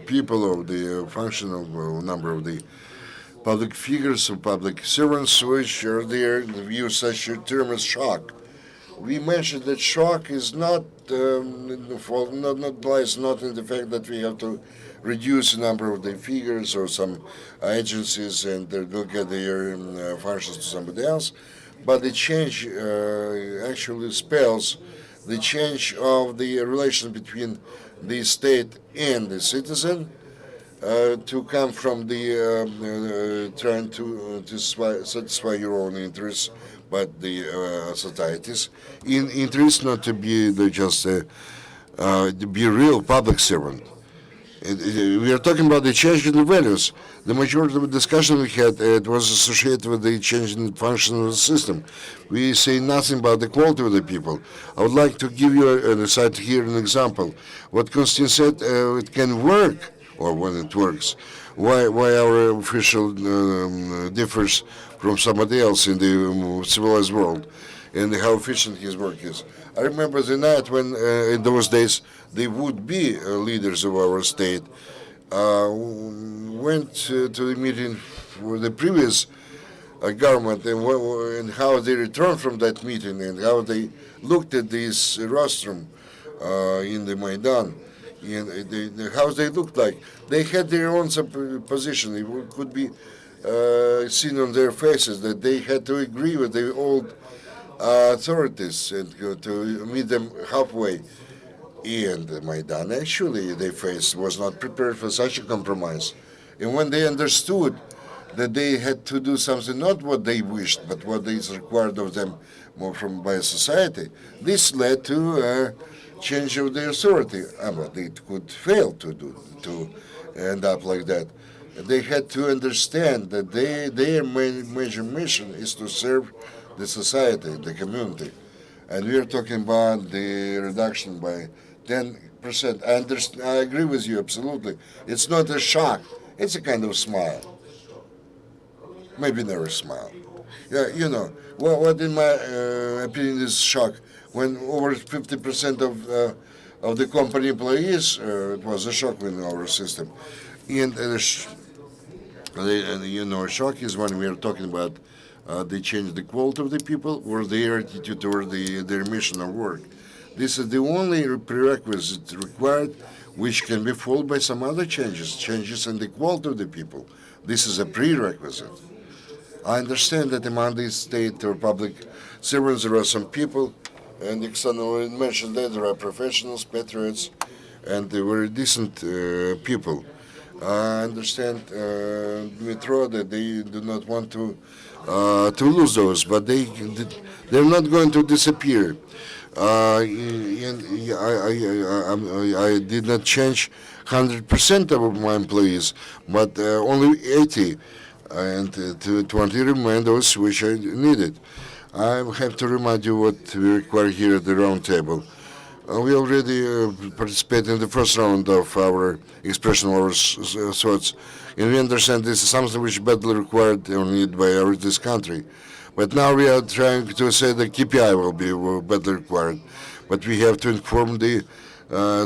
people or the function of number of the public figures or public servants which are there. We use such a term as shock. We mentioned that shock is not lies not in the fact that we have to reduce the number of the figures or some agencies and get their functions to somebody else, but the change actually spells the change of the relation between the state and the citizen, to come from the trying to satisfy your own interests, but the societies in interest not to be just to be real public servant. We are talking about the change in the values. The majority of the discussion we had it was associated with the change in the function of the system. We say nothing about the quality of the people. I would like to give you here an example. What Konstantin said, it can work, or when it works. Why our official differs from somebody else in the civilized world, and how efficient his work is. I remember the night when, in those days, the would-be leaders of our state went to the meeting with the previous government and how they returned from that meeting and how they looked at this rostrum in the Maidan and how they looked like. They had their own position. It could be seen on their faces that they had to agree with the old authorities and to meet them halfway. And the Maidan actually they faced was not prepared for such a compromise. And when they understood that they had to do something not what they wished but what is required of them more from by society, this led to a change of the authority. But they could fail to end up like that. They had to understand that their major mission is to serve the society, the community. And we are talking about the reduction by 10%. I agree with you absolutely. It's not a shock. It's a kind of smile. Maybe never smile. Yeah, you know, what in my opinion is shock, when over 50% of the company employees, it was a shock in our system. And you know, shock is when we are talking about they change the quality of the people or their attitude toward their mission of work. This is the only prerequisite required, which can be followed by some other changes in the quality of the people. This is a prerequisite. I understand that among the state or public servants there are some people, and Alexander mentioned that there are professionals, patriots, and very decent people. I understand, Dmytro, that they do not want to lose those, but they're not going to disappear. I did not change 100% of my employees, but only 80, and 20 remain those which I needed. I have to remind you what we require here at the round table. We already participated in the first round of our expression of our thoughts, and we understand this is something which is badly required or needed by this country. But now we are trying to say the KPI will be badly required. But we have to inform the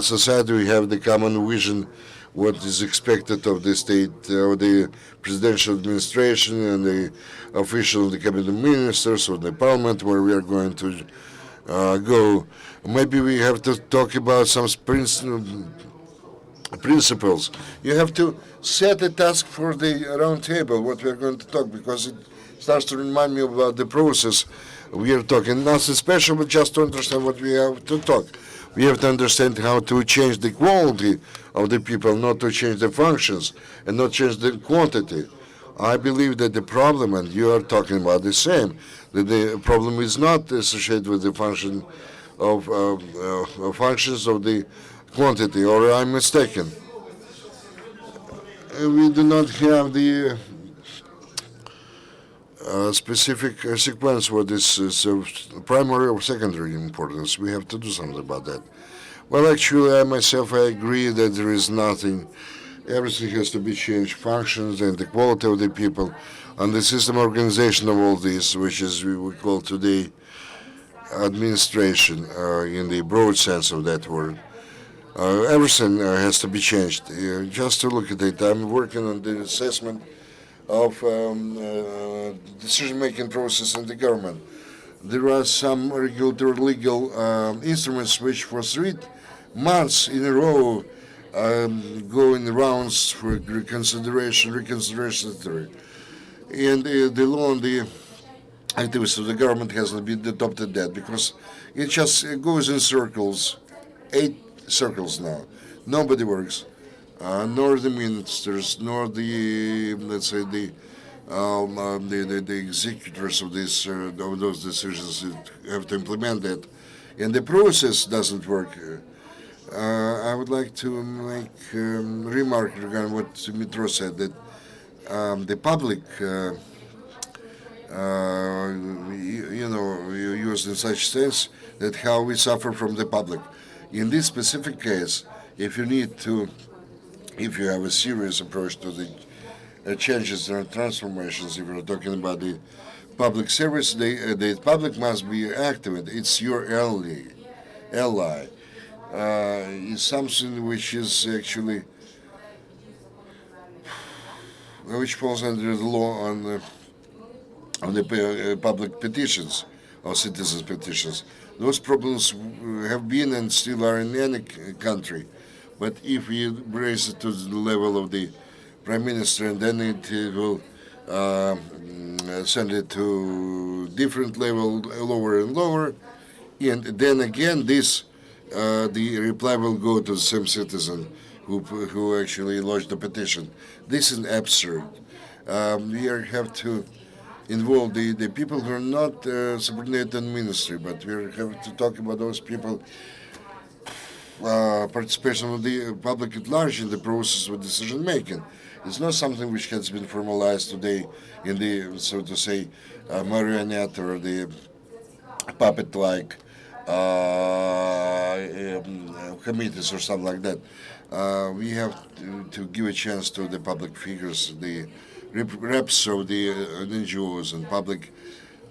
society, we have the common vision, what is expected of the state, of the presidential administration and the officials, the cabinet ministers, or the parliament, where we are going to go. Maybe we have to talk about some principles. You have to set a task for the round table, what we are going to talk, because it starts to remind me about the process. We are talking nothing special, but just to understand what we have to talk. We have to understand how to change the quality of the people, not to change the functions and not change the quantity. I believe that the problem, and you are talking about the same, that the problem is not associated with the function of functions of the quantity, or I'm mistaken. We do not have the specific sequence for this primary or secondary importance. We have to do something about that. Well, actually, I myself, I agree that there is nothing. Everything has to be changed, functions and the quality of the people, and the system organization of all this, which is we call today administration in the broad sense of that word. Everything has to be changed. Just to look at it, I'm working on the assessment of decision-making process in the government. There are some regulatory legal instruments which for 3 months in a row go in rounds for reconsideration, and the law on the activities of the government hasn't been adopted that because it just goes in circles, 8 circles now. Nobody works. nor the ministers, nor the, let's say, the executors of of those decisions that have to implement it, and the process doesn't work. I would like to make a remark regarding what Dmytro said, that the public, used in such sense that how we suffer from the public. In this specific case, if you have a serious approach to the changes and transformations, if you're talking about the public service, the public must be active. It's your ally. Is something which is actually which falls under the law on the public petitions or citizens petitions. Those problems have been and still are in any country, but if we raise it to the level of the prime minister, and then it will send it to different level, lower and lower, and then again the reply will go to the same citizen who actually lodged the petition. This is absurd. We have to involve the people who are not subordinated to the ministry, but we have to talk about those people, participation of the public at large in the process of decision making. It's not something which has been formalized today in the, so to say, marionette or the puppet-like committees or something like that. We have to give a chance to the public figures, the reps of the NGOs and public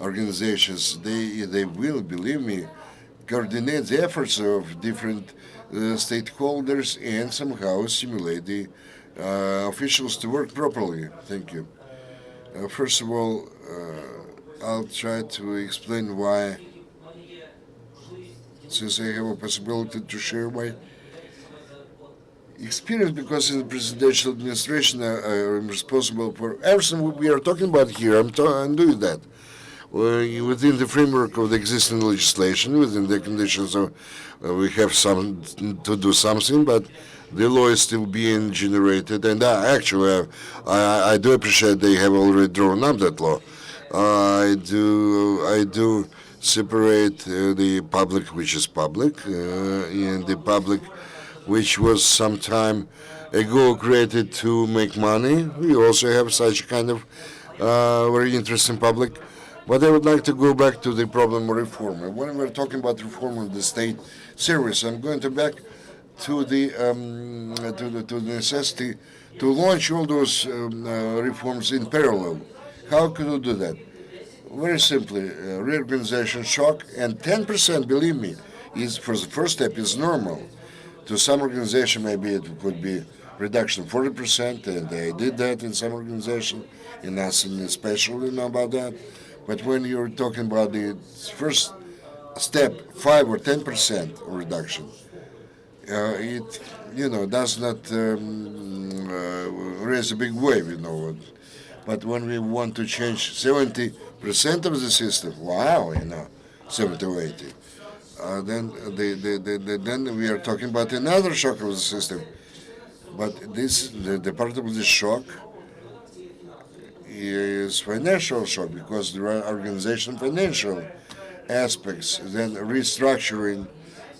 organizations. They will, believe me, coordinate the efforts of different stakeholders and somehow stimulate the officials to work properly. Thank you. First of all, I'll try to explain why, since I have a possibility to share my experience, because in the presidential administration I'm responsible for everything we are talking about here. I'm doing that within the framework of the existing legislation, within the conditions of we have to do something, but the law is still being generated, and actually I do appreciate they have already drawn up that law. I do separate the public, which is public, and the public which was some time ago created to make money. We also have such a kind of very interesting public. But I would like to go back to the problem of reform. And when we're talking about reform of the state service, I'm going to back to the necessity to launch all those reforms in parallel. How could we do that? Very simply, reorganization shock, and 10%, believe me, is for the first step is normal. To some organization, maybe it could be reduction of 40%, and they did that in some organization, and nothing special about that. But when you're talking about the first step, 5 or 10% reduction, it does not raise a big wave, But when we want to change 70% of the system, wow, 70 or 80. Then we are talking about another shock of the system. But the part of the shock is financial shock, because there are organization financial aspects, then restructuring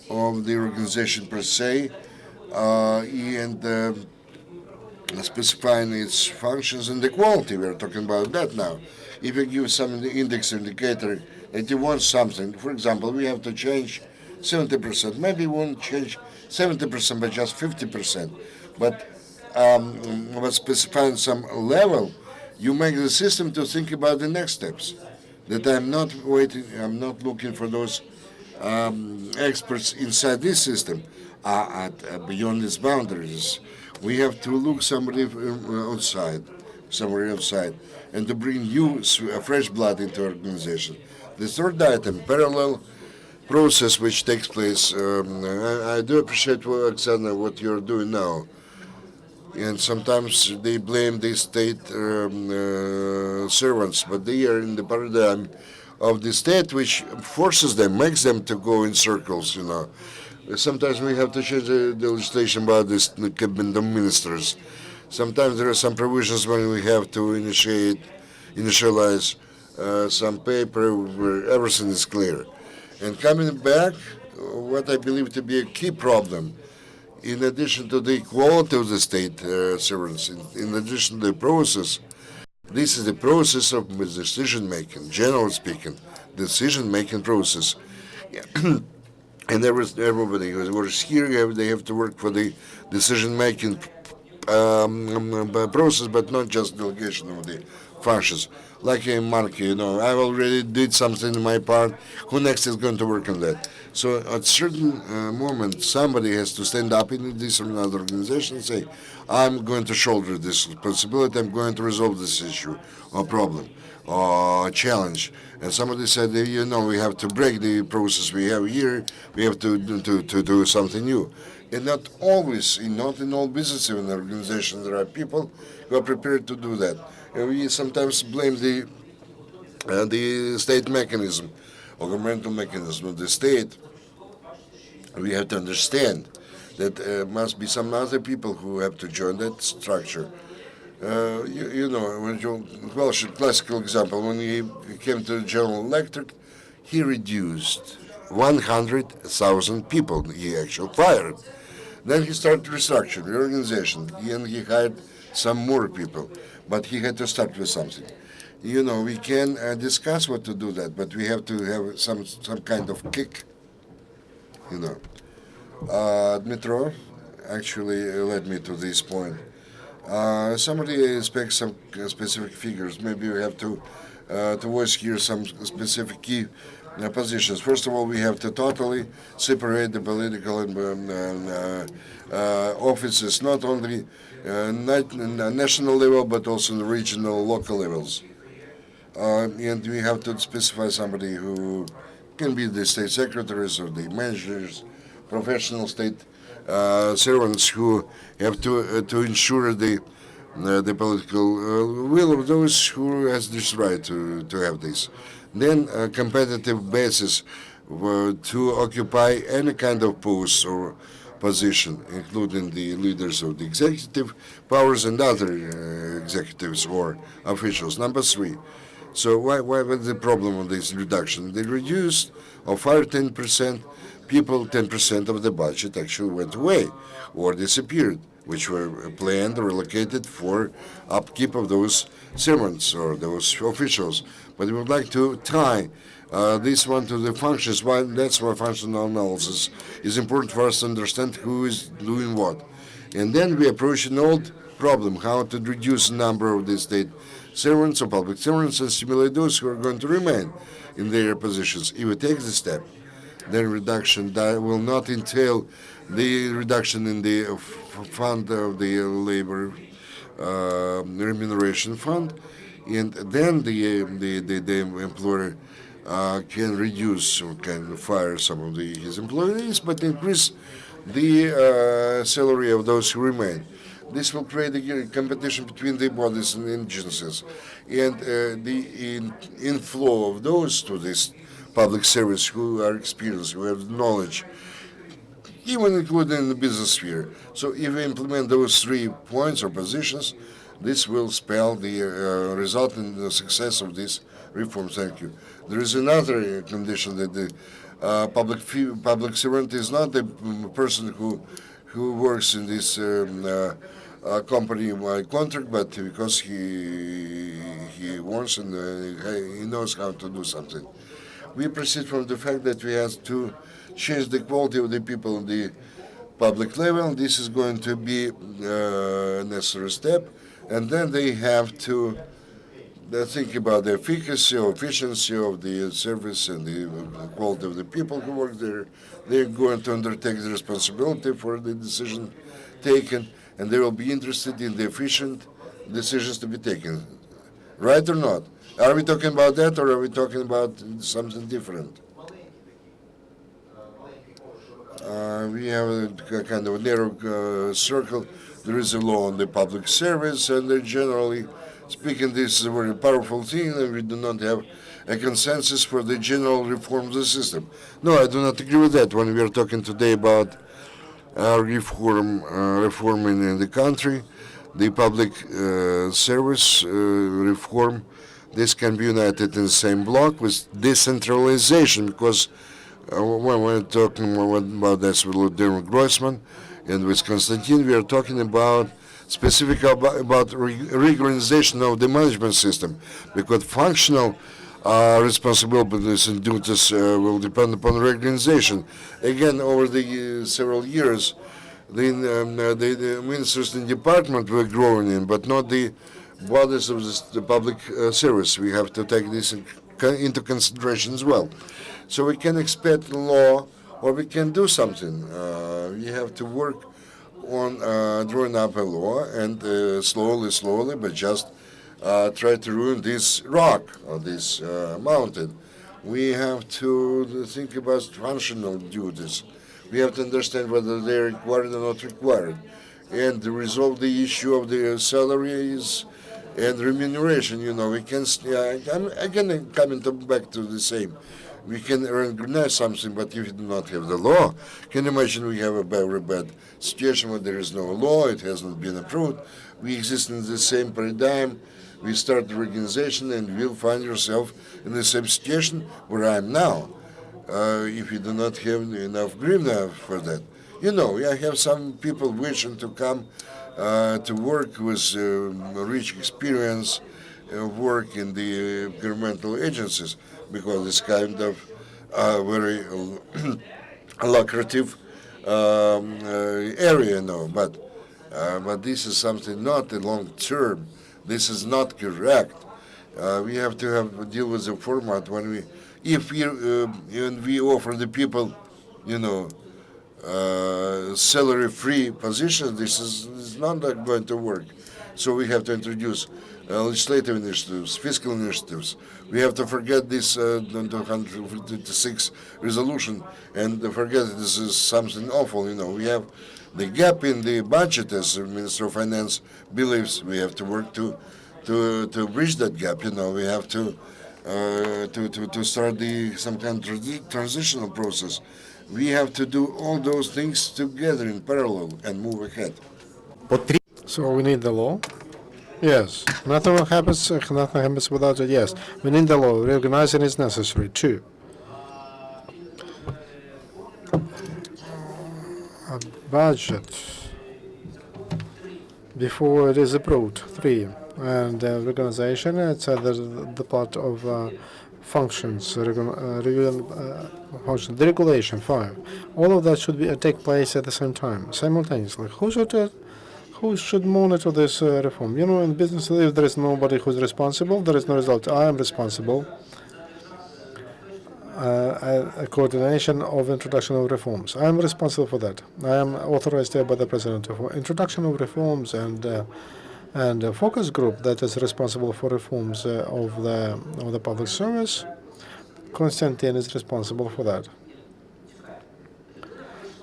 of the organization per se, and specifying its functions and the quality. We are talking about that now. If you give some index indicator that you want something, for example, we have to change 70%. Maybe we won't change 70%, but just 50%. But specifying some level, you make the system to think about the next steps. That I'm not waiting, I'm not looking for those experts inside this system, beyond its boundaries. We have to look somebody outside, and to bring new, fresh blood into our organization. The third item, parallel process which takes place. I do appreciate, Oksana, what you're doing now. And sometimes they blame the state servants, but they are in the paradigm of the state which forces them, makes them to go in circles, Sometimes we have to change the legislation about this the cabinet of ministers. Sometimes there are some provisions when we have to initialize some paper where everything is clear. And coming back, what I believe to be a key problem, in addition to the quality of the state servants, in addition to the process, this is the process of decision making, generally speaking, decision making process. And everybody who works here, they have to work for the decision making process, but not just delegation of the functions. Like a monkey, I already did something in my part. Who next is going to work on that? So at certain moment, somebody has to stand up in this or another organization and say, I'm going to shoulder this responsibility. I'm going to resolve this issue or problem or challenge. And somebody said, we have to break the process we have here. We have to do something new. And not always, not in all business even organizations, there are people who are prepared to do that. And we sometimes blame the state mechanism or governmental mechanism of the state. We have to understand that there must be some other people who have to join that structure. Classical example, when he came to the General Electric, he reduced 100,000 people he actually fired. Then he started restructuring, reorganization, and he hired some more people. But he had to start with something. We can discuss what to do that, but we have to have some kind of kick. Dmytro actually led me to this point. Somebody expects some specific figures. Maybe we have to voice here some specific key positions. First of all, we have to totally separate the political and offices, not only national level, but also in the regional, local levels. And we have to specify somebody who can be the state secretaries or the managers, professional state servants who have to ensure the political will of those who has this right to have this. Then a competitive basis to occupy any kind of post or position, including the leaders of the executive powers and other executives or officials. Number 3. So why was the problem of this reduction? They reduced or fired 10% people, 10% of the budget actually went away or disappeared, which were planned or allocated for upkeep of those servants or those officials. But we would like to tie this one to the functions. That's why functional analysis is important for us to understand who is doing what. And then we approach an old problem, how to reduce the number of the state servants or public servants and stimulate those who are going to remain in their positions. If we take this step, then reduction that will not entail the reduction in the fund of the labor remuneration fund, and then the employer can reduce or can fire some of his employees, but increase the salary of those who remain. This will create a competition between the bodies and agencies, and the inflow of those to this public service who are experienced, who have knowledge, even including in the business sphere. So if we implement those 3 points or positions, this will spell the result in the success of this reform. Thank you. There is another condition that the public servant is not the person who works in this company by contract, but because he wants and he knows how to do something. We proceed from the fact that we have to change the quality of the people on the public level. This is going to be a necessary step. And then they have to think about the efficacy or efficiency of the service and the quality of the people who work there. They're going to undertake the responsibility for the decision taken, and they will be interested in the efficient decisions to be taken. Right or not? Are we talking about that, or are we talking about something different? We have a kind of a narrow circle. There is a law on the public service, and generally speaking, this is a very powerful thing, and we do not have a consensus for the general reform of the system. No, I do not agree with that. When we are talking today about reforming in the country, the public service reform, this can be united in the same block with decentralization, because when we're talking about this with Vladimir Groisman and with Konstiantyn, we are talking about specific about reorganization of the management system, because functional responsibilities and duties will depend upon reorganization. Again, over the several years, the ministers and department were growing in, but not the bodies of the public service. We have to take this into consideration as well. So we can expect law, or we can do something. We have to work on drawing up a law, and slowly, but just try to ruin this rock or this mountain. We have to think about functional duties. We have to understand whether they're required or not required, and to resolve the issue of the salaries and remuneration. We can, again, coming back to the same. We can recognize something, but if you do not have the law, can you imagine we have a very bad situation where there is no law, it hasn't been approved. We exist in the same paradigm. We start the organization, and we'll find yourself in the same situation where I am now, if you do not have enough hryvnia for that. I have some people wishing to come to work with rich experience work in the governmental agencies, because it's kind of very lucrative area now. But this is something not a long term. This is not correct. We have to deal with the format when if we offer the people, salary-free positions. This is not going to work. So we have to introduce legislative initiatives, fiscal initiatives. We have to forget this 256 resolution and forget this is something awful. We have the gap in the budget, as the Minister of Finance believes. We have to work to bridge that gap. We have to start some kind of transitional process. We have to do all those things together in parallel and move ahead. So we need the law. Yes, nothing happens without it. Yes, we need the law. Reorganizing is necessary too. A budget before it is approved. 3, and reorganization. It's the part of functions. Function. Deregulation. 5. All of that should take place at the same time, simultaneously. Who should monitor this reform? In business, if there is nobody who's responsible, there is no result. I am responsible. A coordination of introduction of reforms. I am responsible for that. I am authorized by the president for introduction of reforms and a focus group that is responsible for reforms of the public service. Konstiantyn is responsible for that.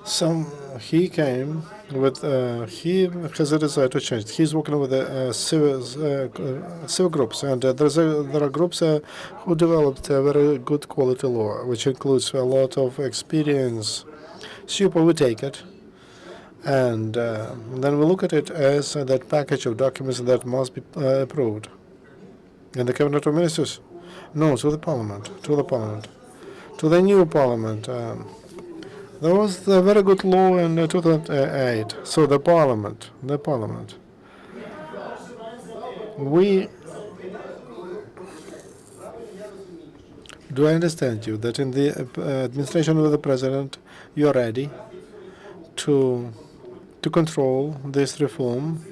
So he came with, he has a desire to change. He's working with the civil groups, and there are groups who developed a very good quality law, which includes a lot of experience. Super, we take it, and then we look at it as that package of documents that must be approved. In the Cabinet of Ministers? No, to the Parliament, to the new Parliament. There was a very good law in 2008. So the Parliament. Do I understand you that in the administration of the president, you are ready to control this reform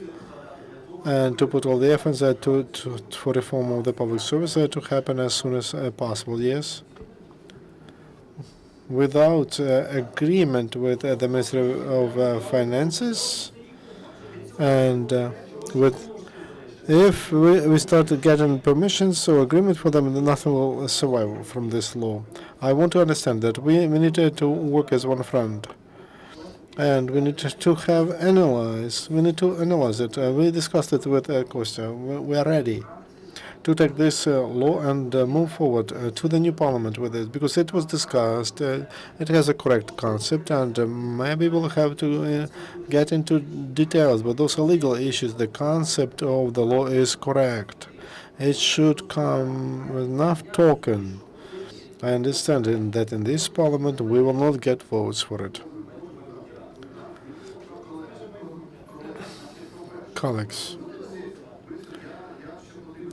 and to put all the efforts for reform of the public service to happen as soon as possible? Yes. Without agreement with the Ministry of Finances, and if we start getting permissions or agreement for them, then nothing will survive from this law. I want to understand that we need to work as one front, and we need to analyze it. We discussed it with Kostya. We are ready to take this law and move forward to the new parliament with it, because it was discussed. It has a correct concept, and maybe we'll have to get into details. But those are legal issues. The concept of the law is correct. It should come with enough token. I understand that in this parliament we will not get votes for it. Colleagues,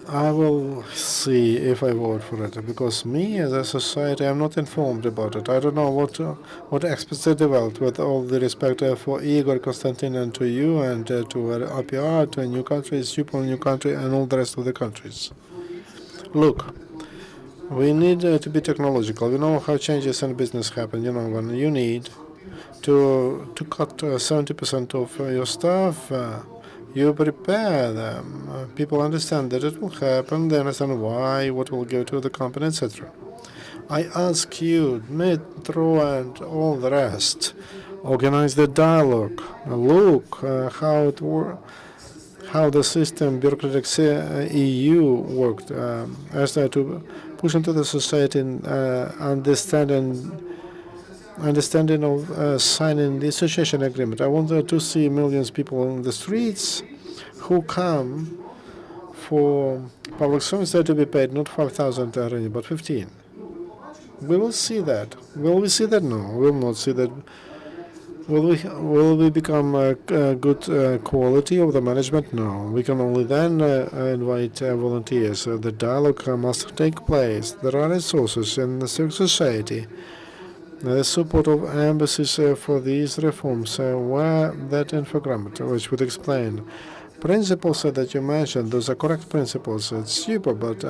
I will see if I vote for it, because me as a society, I'm not informed about it. I don't know what experts they developed. With all the respect for Igor, Konstiantyn, and to you, and to RPR, to a new country, super new country, and all the rest of the countries. Look, we need to be technological. We know how changes in business happen. You know, when you need to cut 70% of your staff, you prepare them. People understand that it will happen. They understand why, what will go to the company, etc. I ask you, Dmytro and all the rest, organize the dialogue. Look how it works. How the system, bureaucratic EU worked, as to push into the society understanding of signing the association agreement. I want to see millions of people in the streets who come for public service to be paid not 5,000 hryvnia, but 15. We will see that. Will we see that? No, we will not see that. Will we become a good quality of the management? No. We can only then invite volunteers. The dialogue must take place. There are resources in the civil society. The support of embassies for these reforms were that infographic, which would explain principles that you mentioned. Those are correct principles. It's super, but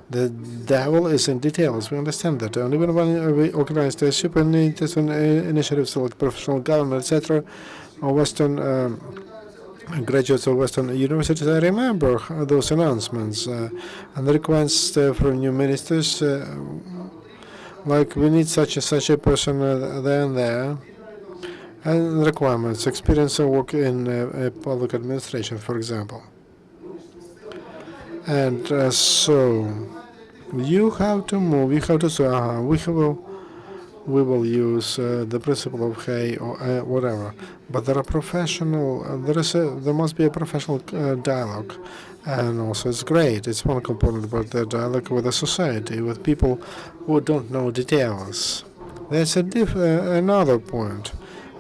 the devil is in details. We understand that. And even when we organized the super initiatives like professional government, etc., or Western graduates of Western universities, I remember those announcements and the requests from new ministers, like we need such a person there and there, and requirements, experience of work in public administration, for example. And so you have to move. You have to say, we will use the principle of hey or whatever. But there are professional. There must be a professional dialogue, and also it's great. It's one component, but the dialogue with the society, with people who don't know details. That's another point,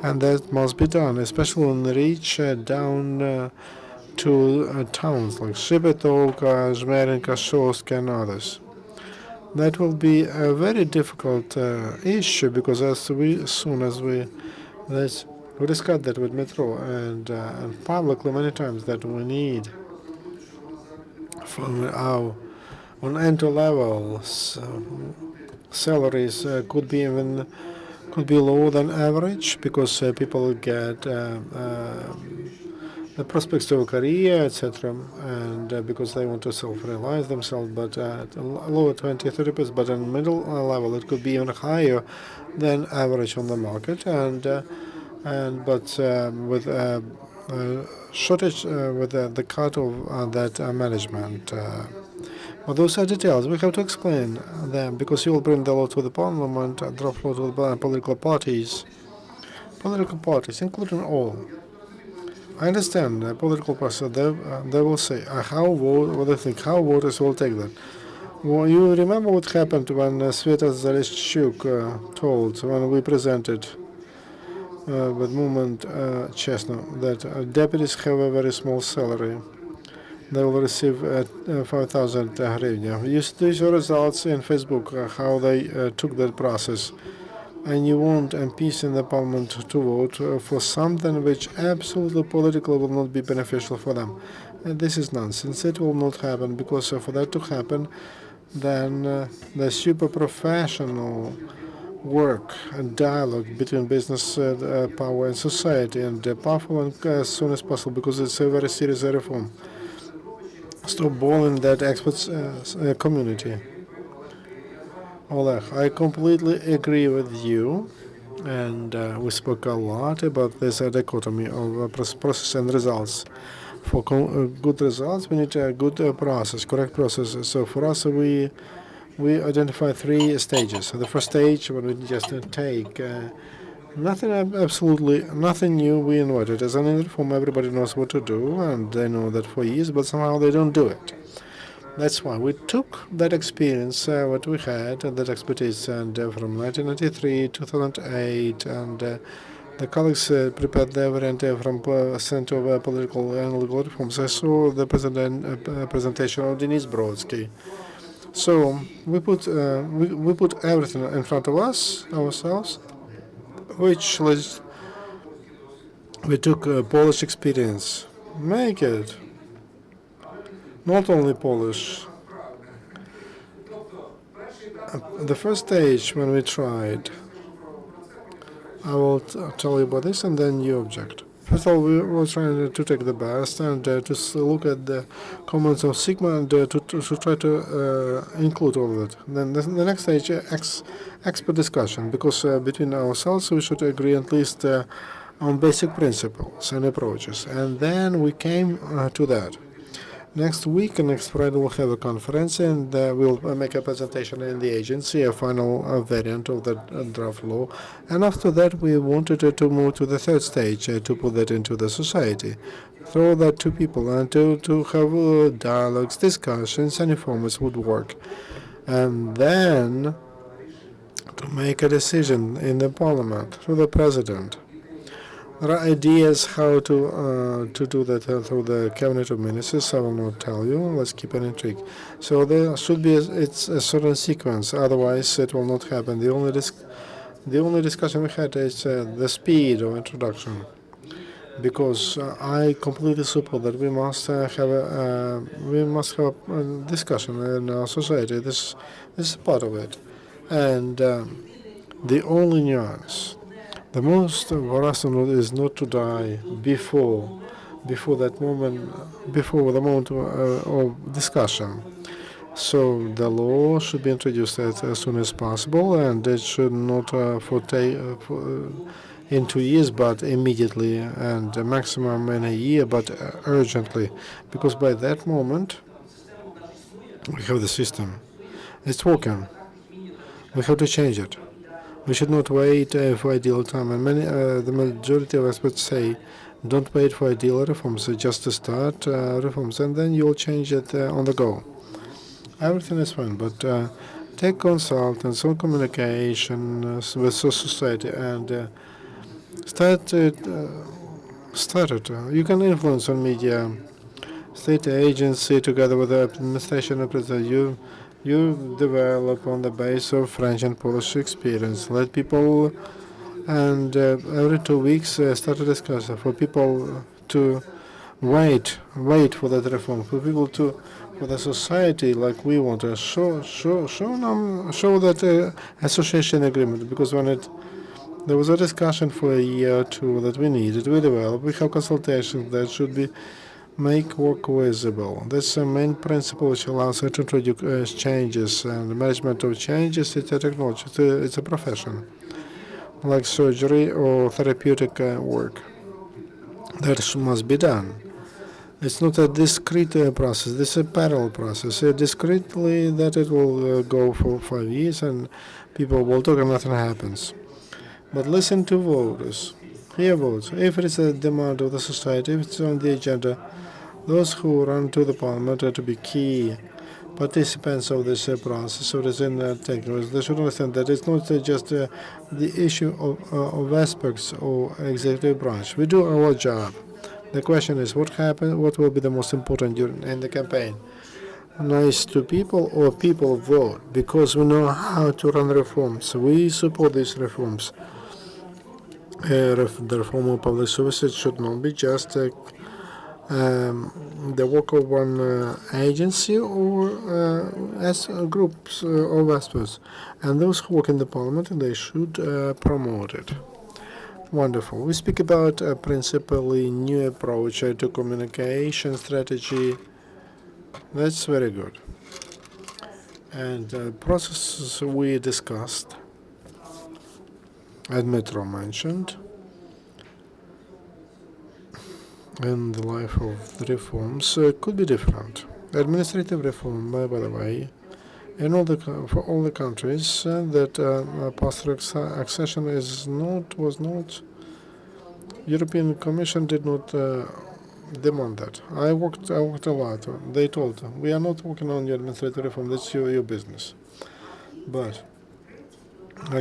and that must be done, especially when we reach down to towns like Shymkiv, Zmerinka, Shosk, and others. That will be a very difficult issue, because as soon as we discussed that with Dmytro and publicly many times, that we need from our on entry levels salaries could be lower than average, because people get the prospects of a career, etc., and because they want to self-realize themselves, but at lower 20-30%, but in middle level it could be even higher than average on the market, but with shortage with the cut of that management. Well, those are details. We have to explain them, because you will bring the law to the parliament, draft law to the political parties, including all. I understand political parties. They will say what they think, how voters will take that. Well, you remember what happened when Sveta Zalishchuk told, when we presented with movement Chesno, that deputies have a very small salary. They will receive 5,000 hryvnia. You see the results in Facebook, how they took that process. And you want MPs in the parliament to vote for something which absolutely politically will not be beneficial for them. And this is nonsense. It will not happen, because for that to happen, then the super professional work and dialogue between business power and society, and powerful and as soon as possible, because it's a very serious reform. Stop boiling that experts community. Oleg, I completely agree with you, and we spoke a lot about this dichotomy of process and results. For good results, we need a good process, correct process. So for us, we identify 3 stages. The first stage, when we just take nothing, absolutely nothing new. We invented as an reform. Everybody knows what to do, and they know that for years, but somehow they don't do it. That's why we took that experience, what we had, and that expertise, and from 1993, 2008, and the colleagues prepared the variant from Center of Political and Legal Reforms. I saw the presentation of Brodskyi. So we put everything in front of us, ourselves, which we took Polish experience. Make it not only Polish. The first stage when we tried, I will tell you about this and then you object. First of all, we were trying to take the best and to look at the comments of Sigma and to try to include all of it. Then the next stage, expert discussion, because between ourselves we should agree at least on basic principles and approaches. And then we came to that. Next week, next Friday, we'll have a conference and we'll make a presentation in the agency, a final variant of the draft law. And after that, we wanted to move to the third stage, to put that into the society, throw that to people and to have dialogues, discussions, any formats would work. And then to make a decision in the parliament through the president. There are ideas how to do that through the cabinet of ministers. I will not tell you. Let's keep an intrigue. So there should be it's a certain sequence. Otherwise, it will not happen. The only discussion we had is the speed of introduction, because I completely support that we must have a discussion in our society. This is part of it, and the only nuance. The most for us is not to die before that moment, before the moment of discussion. So the law should be introduced as soon as possible, and it should not in 2 years, but immediately, and a maximum in a year, but urgently, because by that moment we have the system. It's working. We have to change it. We should not wait for ideal time, and the majority of experts say, don't wait for ideal reforms, just to start reforms, and then you'll change it on the go. Everything is fine, but take consultants on communication with society and start it. You can influence on media, state agency together with the administration and president. You develop on the basis of French and Polish experience. Let people, and every 2 weeks start a discussion for people to wait for that reform, for people for the society like we want to show that association agreement, because when there was a discussion for a year or two that we needed, we developed, we have consultations that should be make work visible. That's the main principle which allows us to introduce changes, and the management of changes. It's a technology, it's a profession, like surgery or therapeutic work that must be done. It's not a discrete process, this is a parallel process. Discretely that it will go for 5 years and people will talk and nothing happens. But listen to voters, hear votes. If it is a demand of the society, if it's on the agenda, those who run to the parliament are to be key participants of this process. So it's in technical. They should understand that it's not just the issue of aspects of executive branch. We do our job. The question is, what happened? What will be the most important in the campaign? Nice to people or people vote, because we know how to run reforms. We support these reforms. The reform of public services should not be just the work of one agency or as groups of experts. And those who work in the parliament, they should promote it. Wonderful. We speak about a principally new approach to communication strategy. That's very good. And the process we discussed, Dmytro mentioned, and the life of the reforms could be different. Administrative reform, by the way, in for all the countries that passed through accession was not. European Commission did not demand that. I worked a lot. They told we are not working on your administrative reform. That's your business. But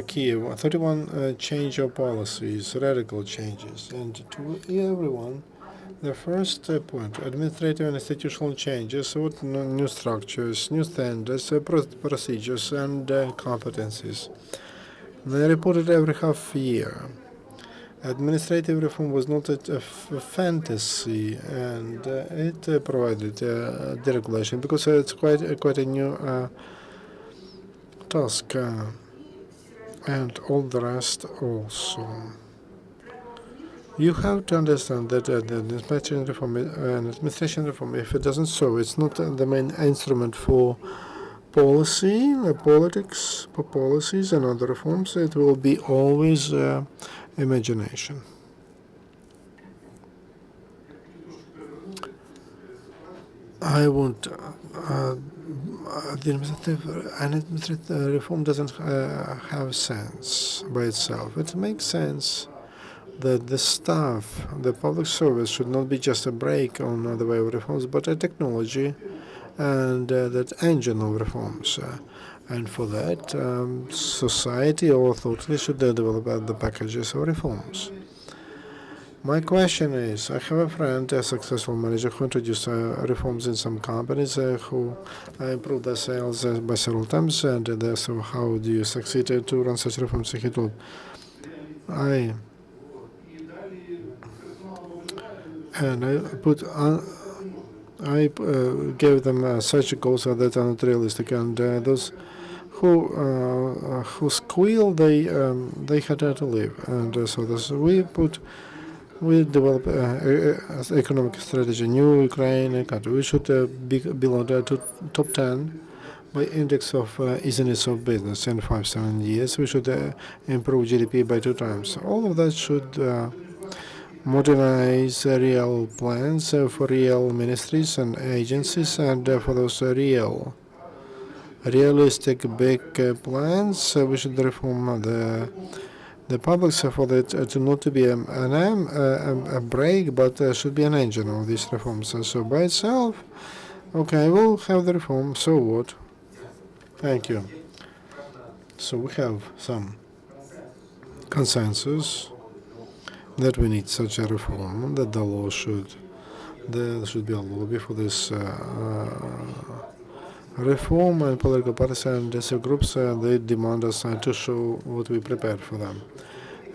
Kiev, 31 change of policies, radical changes, and to everyone, the first point, administrative and institutional changes, what new structures, new standards, procedures, and competencies. They reported every half year. Administrative reform was not a fantasy, and it provided deregulation because it's quite a new task, and all the rest also. You have to understand that the administration reform, if it doesn't so, it's not the main instrument for policy, politics, for policies and other reforms. It will be always imagination. I want the administrative reform doesn't have sense by itself. It makes sense that the staff, the public service, should not be just a brake on the way of reforms, but a technology and that engine of reforms. And for that, society or authorities should develop the packages of reforms. My question is, I have a friend, a successful manager, who introduced reforms in some companies who improved their sales by several times, and so how do you succeed to run such reforms? He told, I gave them such goals that are not realistic, and those who squeal, they had to leave, and so this, we develop economic strategy. New Ukraine country, we should belong to top 10 by index of easiness of business in 5-7 years. We should improve GDP by 2 times. All of that should modernize real plans for real ministries and agencies, and for those realistic big plans, we should reform the public for that to not to be a brake, but should be an engine of these reforms. And so by itself, okay, we'll have the reform. So what? Thank you. So we have some consensus that we need such a reform, that there should be a lobby for this reform, and political parties and groups they demand us to show what we prepared for them.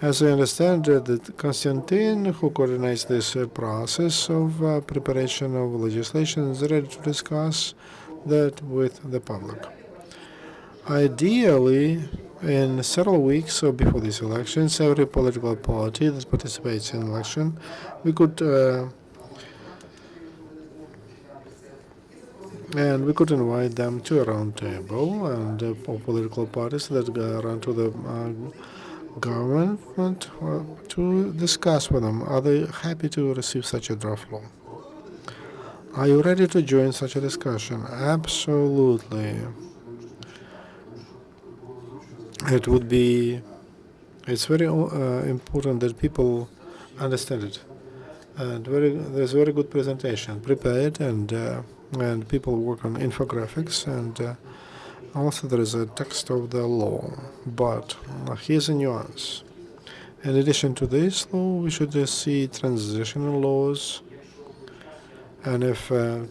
As I understand, that Konstiantyn, who coordinates this process of preparation of legislation, is ready to discuss that with the public. Ideally, in several weeks or before these elections, every political party that participates in election, we could invite them to a round table, and political parties that run to the government to discuss with them. Are they happy to receive such a draft law? Are you ready to join such a discussion? Absolutely. It's very important that people understand it. And there's very good presentation prepared, and people work on infographics, and also there is a text of the law. But here's a nuance. In addition to this law, we should see transitional laws. And if there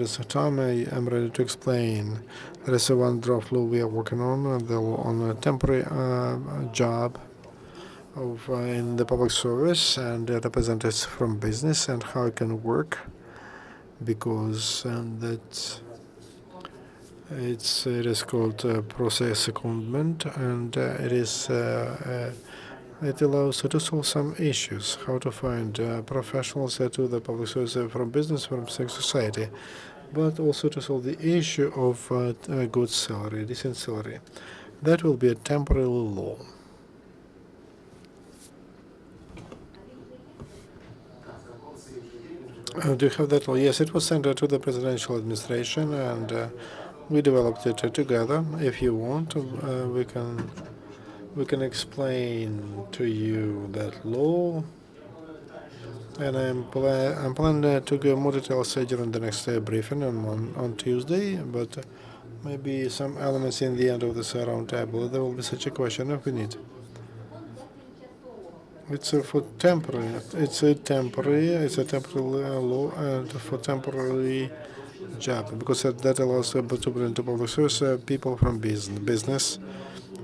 is a time, I am ready to explain. There is one draft law we are working on a temporary job in the public service, and representatives from business, and how it can work, because it is called process secondment, and it allows to solve some issues, how to find professionals to the public service from business, from society, but also to solve the issue of good salary, decent salary. That will be a temporary law. Do you have that law? Yes, it was sent to the presidential administration, and we developed it together. If you want, we can explain to you that law. And I'm planning to give more details during the next briefing on Tuesday, but maybe some elements in the end of this round table. There will be such a question if we need. It's for temporary. It's a temporary law and for temporary job, because that allows to bring to public service people from business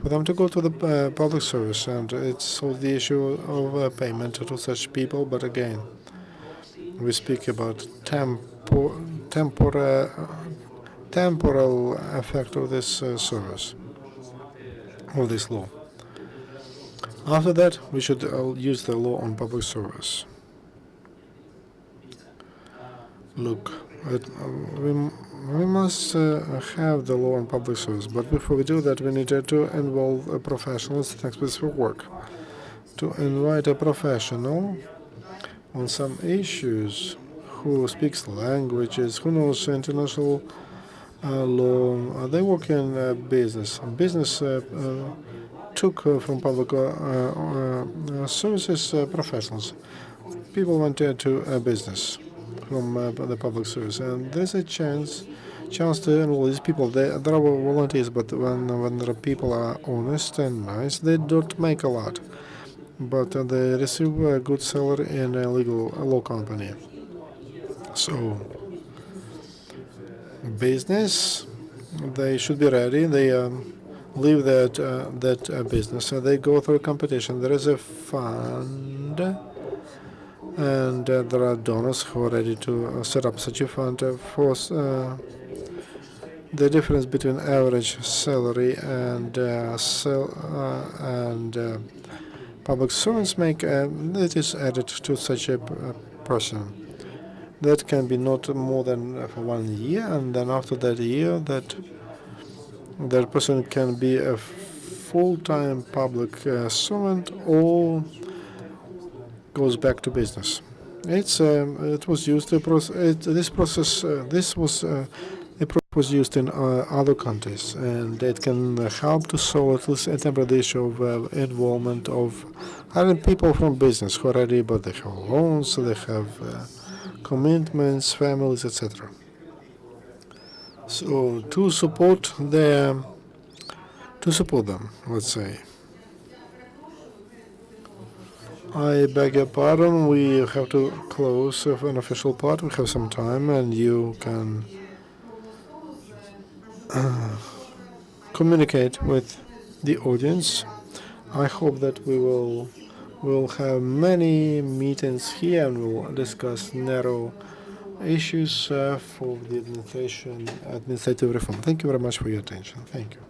for them to go to the public service, and it's solves the issue of payment to such people. But again, we speak about temporal effect of this service, of this law. After that, we should use the law on public service. Look, we must have the law on public service, but before we do that, we need to involve professionals and experts for work. To invite a professional on some issues who speaks languages, who knows international law. They work in business. Business took from public services professionals. People went into business from the public service, and there's a chance to enroll these people. There are volunteers, but when the people are honest and nice, they don't make a lot, but they receive a good salary in a law company. So business, they should be ready. They leave that business. They go through competition. There is a fund, and there are donors who are ready to set up such a fund for the difference between average salary and public servants make. That is added to such a person. That can be not more than for 1 year, and then after that year, that person can be a full-time public servant or goes back to business. It was used to was used in other countries, and it can help to solve at least a temporary issue of involvement of having people from business who are ready, but they have loans, they have commitments, families, etc. So to support them, let's say. I beg your pardon, we have to close an official part. We have some time, and you can communicate with the audience. I hope that we'll have many meetings here, and we'll discuss narrow issues for the administrative reform. Thank you very much for your attention. Thank you.